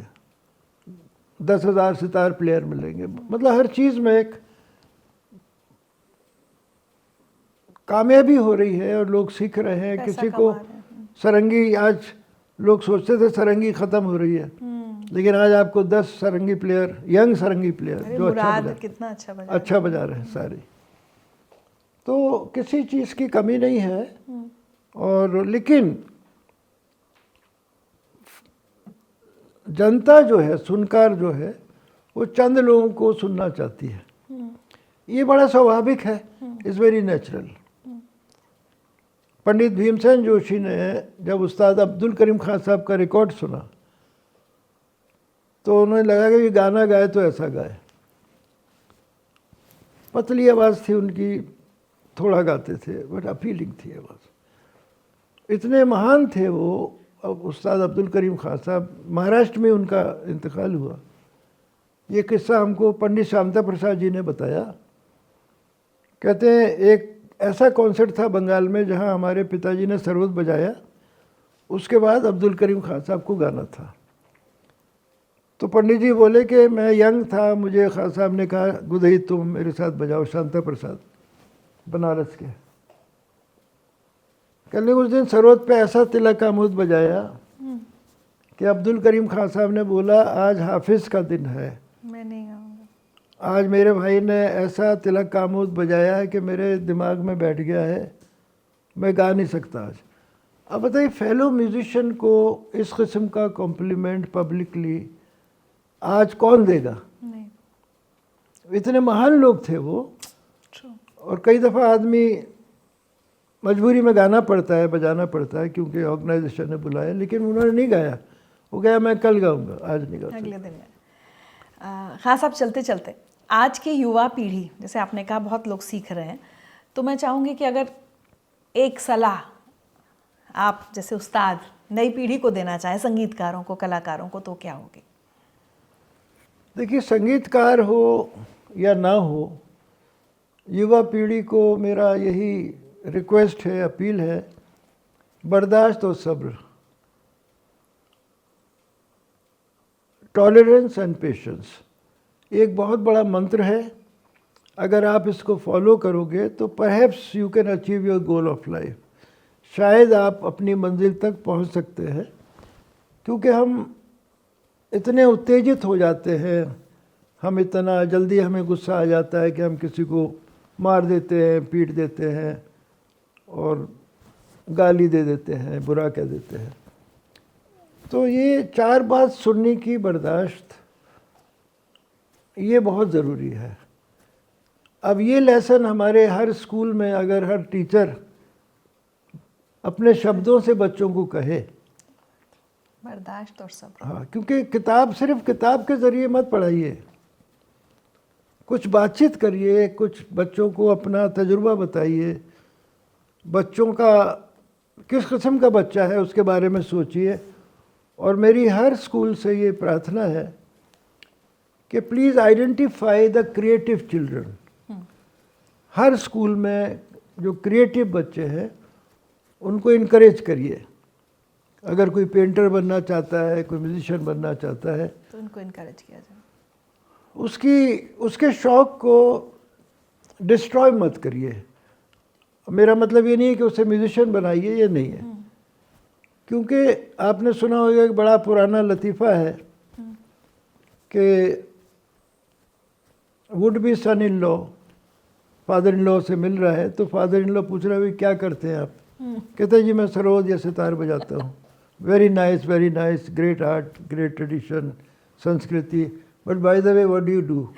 10,000 सितार प्लेयर मिलेंगे। मतलब हर चीज़ में एक कामयाबी हो रही है और लोग सीख रहे हैं। किसी को सरंगी, आज लोग सोचते थे सरंगी ख़त्म हो रही है, लेकिन आज आपको 10 sarangi player, young sarangi player जो कितना अच्छा बजा रहे हैं सारे। तो किसी चीज़ की कमी नहीं है। और लेकिन जनता जो है, सुनकार जो है, वो चंद लोगों को सुनना चाहती है। ये बड़ा स्वाभाविक है, is very natural. Pandit Bhimsen Joshi ने जब उस्ताद अब्दुल करीम खान साहब का रिकॉर्ड सुना तो उन्हें लगा कि गाना गाए तो ऐसा गाए। पतली आवाज़ थी उनकी, थोड़ा गाते थे बट अपीलिंग थी आवाज़। इतने महान थे वो। अब उस्ताद अब्दुल करीम खान साहब, महाराष्ट्र में उनका इंतकाल हुआ। ये किस्सा हमको पंडित श्यामता प्रसाद जी ने बताया। कहते हैं एक ऐसा कॉन्सर्ट था बंगाल में जहां हमारे पिताजी ने सरोद बजाया, उसके बाद अब्दुल करीम खान साहब को गाना था। तो पंडित जी बोले कि मैं यंग था, मुझे खान साहब ने कहा गुदई तुम मेरे साथ बजाओ, शांता प्रसाद बनारस के। कहने उस दिन सरोद पे ऐसा तिलक आमूद बजाया कि अब्दुल करीम खान साहब ने बोला आज हाफिज़ का दिन है, मैं नहीं गाऊंगा। आज मेरे भाई ने ऐसा तिलक आमूद बजाया है कि मेरे दिमाग में बैठ गया है, मैं गा नहीं सकता आज। अब बताइए, फेलो म्यूजिशियन को इस किस्म का कॉम्प्लीमेंट पब्लिकली आज कौन देगा? नहीं। इतने महान लोग थे वो। और कई दफ़ा आदमी मजबूरी में गाना पड़ता है, बजाना पड़ता है, क्योंकि ऑर्गेनाइजेशन ने बुलाया, लेकिन उन्होंने नहीं गाया। वो गया मैं कल गाऊंगा, आज नहीं गाऊंगा। अगले दिन हाँ साहब, चलते चलते आज की युवा पीढ़ी, जैसे आपने कहा बहुत लोग सीख रहे हैं, तो मैं चाहूँगी कि अगर एक सलाह आप जैसे उस्ताद नई पीढ़ी को देना चाहें, संगीतकारों को, कलाकारों को, तो क्या होगी? देखिए, संगीतकार हो या ना हो, युवा पीढ़ी को मेरा यही रिक्वेस्ट है, अपील है, बर्दाश्त और सब्र, टॉलरेंस एंड पेशेंस, एक बहुत बड़ा मंत्र है। अगर आप इसको फॉलो करोगे तो perhaps you can achieve your goal of life. शायद आप अपनी मंजिल तक पहुंच सकते हैं, क्योंकि हम इतने उत्तेजित हो जाते हैं, हम इतना जल्दी, हमें गुस्सा आ जाता है कि हम किसी को मार देते हैं, पीट देते हैं और गाली दे देते हैं, बुरा कह देते हैं। तो ये 4 बात सुनने की बर्दाश्त, ये बहुत ज़रूरी है। अब ये लेसन हमारे हर स्कूल में अगर हर टीचर अपने शब्दों से बच्चों को कहे, बर्दाश्त और सब्र। हाँ, क्योंकि किताब, सिर्फ किताब के ज़रिए मत पढ़ाइए, कुछ बातचीत करिए, कुछ बच्चों को अपना तजुर्बा बताइए, बच्चों का किस किस्म का बच्चा है उसके बारे में सोचिए। और मेरी हर स्कूल से ये प्रार्थना है कि please identify the creative children. Her school में जो क्रिएटिव बच्चे हैं उनको इनकरेज करिए। अगर कोई पेंटर बनना चाहता है, कोई म्यूजिशियन बनना चाहता है, तो उनको इनकरेज किया जाए। उसके शौक़ को डिस्ट्रॉय मत करिए। मेरा मतलब ये नहीं है कि उसे म्यूजिशियन बनाइए, ये नहीं है, क्योंकि आपने सुना होगा, एक बड़ा पुराना लतीफ़ा है कि would be son in law father in law से मिल रहा है, तो फादर इन लॉ पूछ रहा है, भाई क्या करते हैं आप? कहते हैं, जी मैं सरोद या सितार बजाता हूँ। Very nice, great art, great tradition, संस्कृति, but by the way what do you do?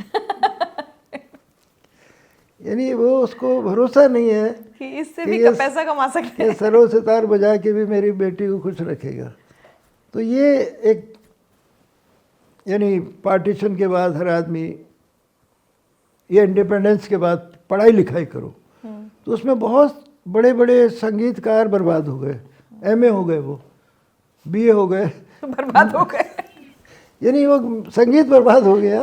यानी वो, उसको भरोसा नहीं है कि इससे भी पैसा कमा सकते हैं, सरोद सितार बजा के भी मेरी बेटी को खुश रखेगा। तो ये एक, यानी पार्टीशन के बाद हर आदमी, ये इंडिपेंडेंस के बाद पढ़ाई लिखाई करो, तो उसमें बहुत बड़े बड़े संगीतकार बर्बाद हो गए, एमए हो गए, वो बीए हो गए, बर्बाद हो गए। यानी वो संगीत बर्बाद हो गया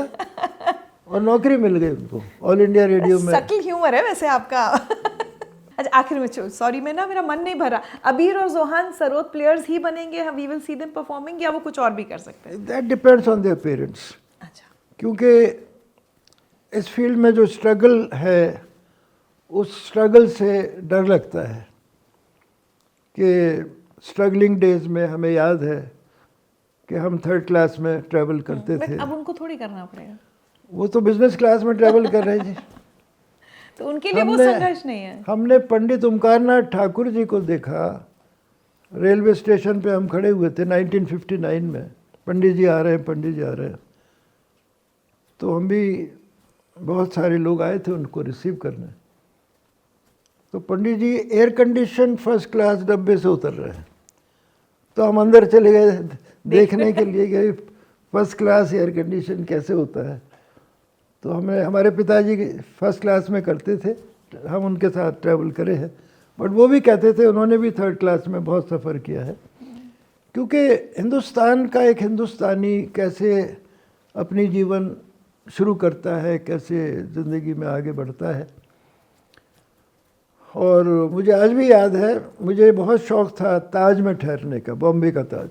और नौकरी मिल गई उनको ऑल इंडिया रेडियो में। सटल ह्यूमर है वैसे आपका। अच्छा, आखिर में सॉरी, मैं ना, मेरा मन नहीं भरा, अबीर और जोहान सरोद प्लेयर्स ही बनेंगे, we will see them performing, या वो कुछ और भी कर सकते हैं? That depends on their parents. अच्छा, क्योंकि इस फील्ड में जो स्ट्रगल है, उस स्ट्रगल से डर लगता है कि स्ट्रगलिंग डेज में हमें याद है कि हम 3rd क्लास में ट्रैवल करते थे। अब उनको थोड़ी करना पड़ेगा, वो तो बिजनेस क्लास में ट्रैवल कर रहे हैं जी। तो उनके लिए वो संघर्ष नहीं है। हमने पंडित ओमकारनाथ ठाकुर जी को देखा, रेलवे स्टेशन पे हम खड़े हुए थे 1959 में, पंडित जी आ रहे हैं, पंडित जी आ रहे हैं। तो हम भी, बहुत सारे लोग आए थे उनको रिसीव करने। तो पंडित जी एयर कंडीशन 1st क्लास डब्बे से उतर रहे हैं, तो हम अंदर चले गए देखने के लिए कि 1st क्लास एयर कंडीशन कैसे होता है। तो हमारे पिताजी 1st क्लास में करते थे, हम उनके साथ ट्रैवल करे हैं, बट वो भी कहते थे उन्होंने भी 3rd क्लास में बहुत सफ़र किया है। क्योंकि हिंदुस्तान का एक हिंदुस्तानी कैसे अपनी जीवन शुरू करता है, कैसे ज़िंदगी में आगे बढ़ता है। और मुझे आज भी याद है, मुझे बहुत शौक़ था ताज में ठहरने का, बॉम्बे का ताज,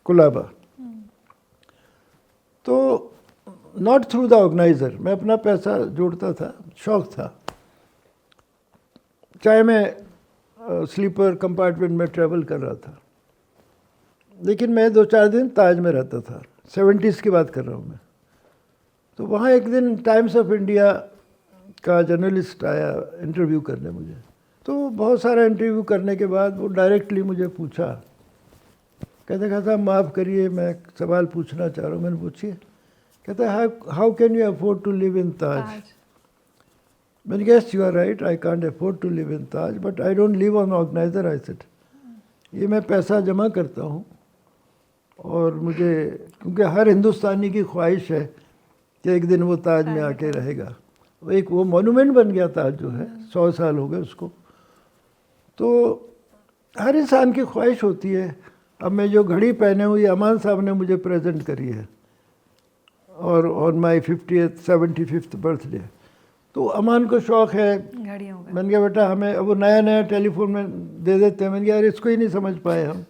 कुलाबा। तो नॉट थ्रू द ऑर्गेनाइज़र, मैं अपना पैसा जोड़ता था, शौक़ था। चाहे मैं स्लीपर कंपार्टमेंट में ट्रैवल कर रहा था, लेकिन मैं 2-4 दिन ताज में रहता था। 70s की बात कर रहा हूँ मैं। तो वहाँ एक दिन टाइम्स ऑफ इंडिया का जर्नलिस्ट आया इंटरव्यू करने मुझे। तो बहुत सारा इंटरव्यू करने के बाद वो डायरेक्टली मुझे पूछा, कहता माफ़ करिए, मैं सवाल पूछना चाह रहा हूँ। मैंने पूछिए। कहता है how can you afford to live in Taj? मैंने कहा yes you are right, I can't afford to live in Taj but I don't live on organiser. I said ये मैं पैसा जमा करता हूँ और मुझे, क्योंकि हर हिंदुस्तानी की ख्वाहिश है कि एक दिन वो ताज में आके रहेगा। एक वो मोनूमेंट बन गया ताज जो है, 100 साल हो गए उसको। तो हर इंसान की ख्वाहिश होती है। अब मैं जो घड़ी पहने हुई अमान साहब ने मुझे प्रेजेंट करी है और ऑन माई 75th बर्थडे। तो अमान को शौक़ है घड़ियों का। मैंने कहा बेटा हमें, अब वो नया नया टेलीफोन में दे देते हैं। मैंने कहा यार इसको ही नहीं समझ पाए हम,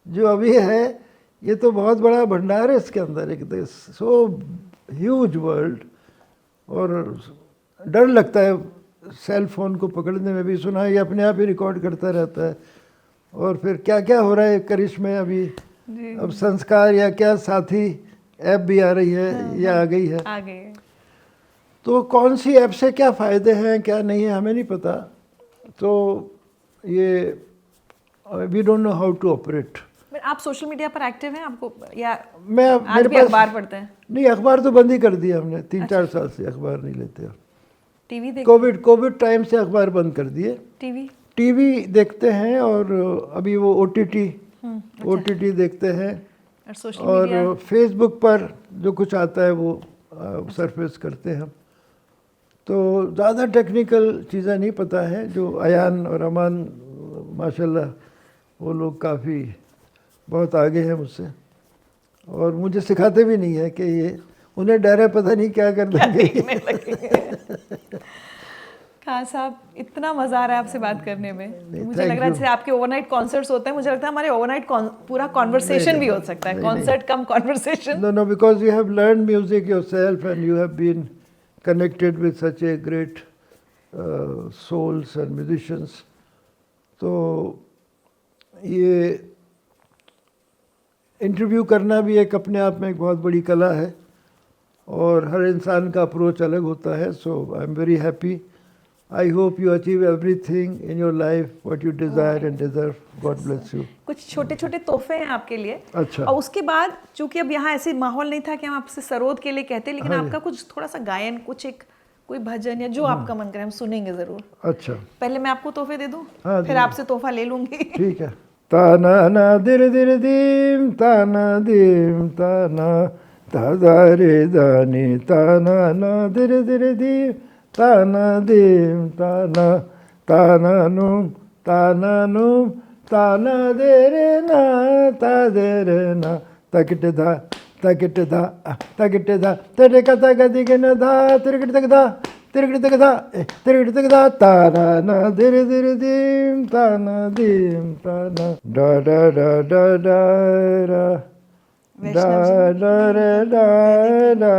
जो अभी है ये तो बहुत बड़ा भंडार है इसके अंदर, एक सो ह्यूज वर्ल्ड। और डर लगता है सेल फोन को पकड़ने में भी। सुना ये अपने आप ही रिकॉर्ड करता रहता है। और फिर क्या क्या हो रहा है करिश्मे अभी, अब संस्कार या क्या साथी ऐप भी आ रही है या आ गई है। आ गए। तो कौन सी ऐप से क्या फ़ायदे हैं क्या नहीं है हमें नहीं पता। तो ये we don't know how to operate. आप सोशल मीडिया पर एक्टिव हैं आपको, या मैं आज मेरे भी पास अखबार पढ़ते हैं? नहीं, अखबार तो बंद ही कर दिया हमने, 3-4 साल से अखबार नहीं लेते। टीवी देख कोविड टाइम से अखबार बंद कर दिए। टीवी देखते हैं और अभी वो ओटीटी देखते हैं और सोशल मीडिया और फेसबुक पर जो कुछ आता है वो सरफेस करते हैं। तो ज़्यादा टेक्निकल चीज़ें नहीं पता है। जो अयान और अमान माशाल्लाह वो लोग काफ़ी बहुत आगे हैं मुझसे और मुझे सिखाते भी नहीं है कि ये, उन्हें डर है पता नहीं क्या कर देंगे। खान साहब इतना मज़ा आ रहा है आपसे बात करने में। मुझे लग रहा है you. जैसे आपके ओवरनाइट कॉन्सर्ट्स होते हैं, मुझे लगता है हमारे ओवरनाइट पूरा कॉन्वर्सेशन भी हो सकता है, concert come conversation. No, because you have learned music yourself and you have been connected with such a great souls and musicians. तो ये इंटरव्यू करना भी एक अपने आप में एक बहुत बड़ी कला है और हर इंसान का अप्रोच अलग होता है। So I am very happy. I hope you achieve everything in your life what you desire and deserve. God bless you. कुछ छोटे छोटे तोहफे हैं आपके लिए। अच्छा। और उसके बाद चूंकि अब यहाँ ऐसे माहौल नहीं था कि हम आपसे सरोद के लिए कहते, लेकिन आपका कुछ थोड़ा सा गायन, कुछ एक कोई भजन या जो आपका मन करे हम सुनेंगे जरूर। अच्छा, पहले मैं आपको तोहफे दे दूं, हाँ, फिर आपसे तोहफा ले लूंगी। ठीक है। ताना ना दिर दिर दीम ताना दीम ताना दादा रे दानी ताना ना दिर दिर दीम ताना दीम ताना ताना नुम ताना दे रे ना ता दे रे ना तकिट धा तेरे कथा गति के न धा तिरकट तक धा ताना ना दिर दिर दीम ताना डा डा डा डा डा रा डा डा रे डा डा।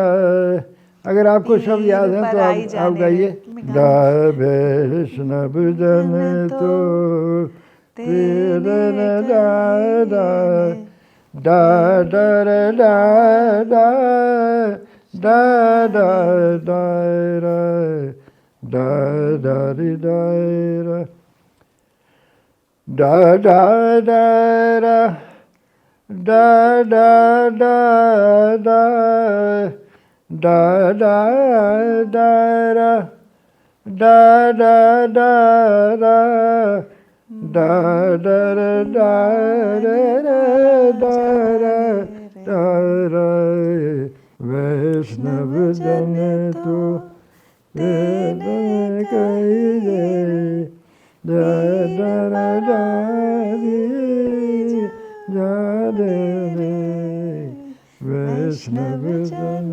अगर आपको शब्द याद है तो आप गाइए। डा वैष्णव जन तो तेरे डा डा डा डा रे डा डा डा डा डा रा डा डा रे डा रा डा डा डा रा डा डा डा डा da da da ra da da da ra da da ra da ra da ra da ra वैष्णव जन तो तेरे कहिए da da ra da जा रे वैष्णव जन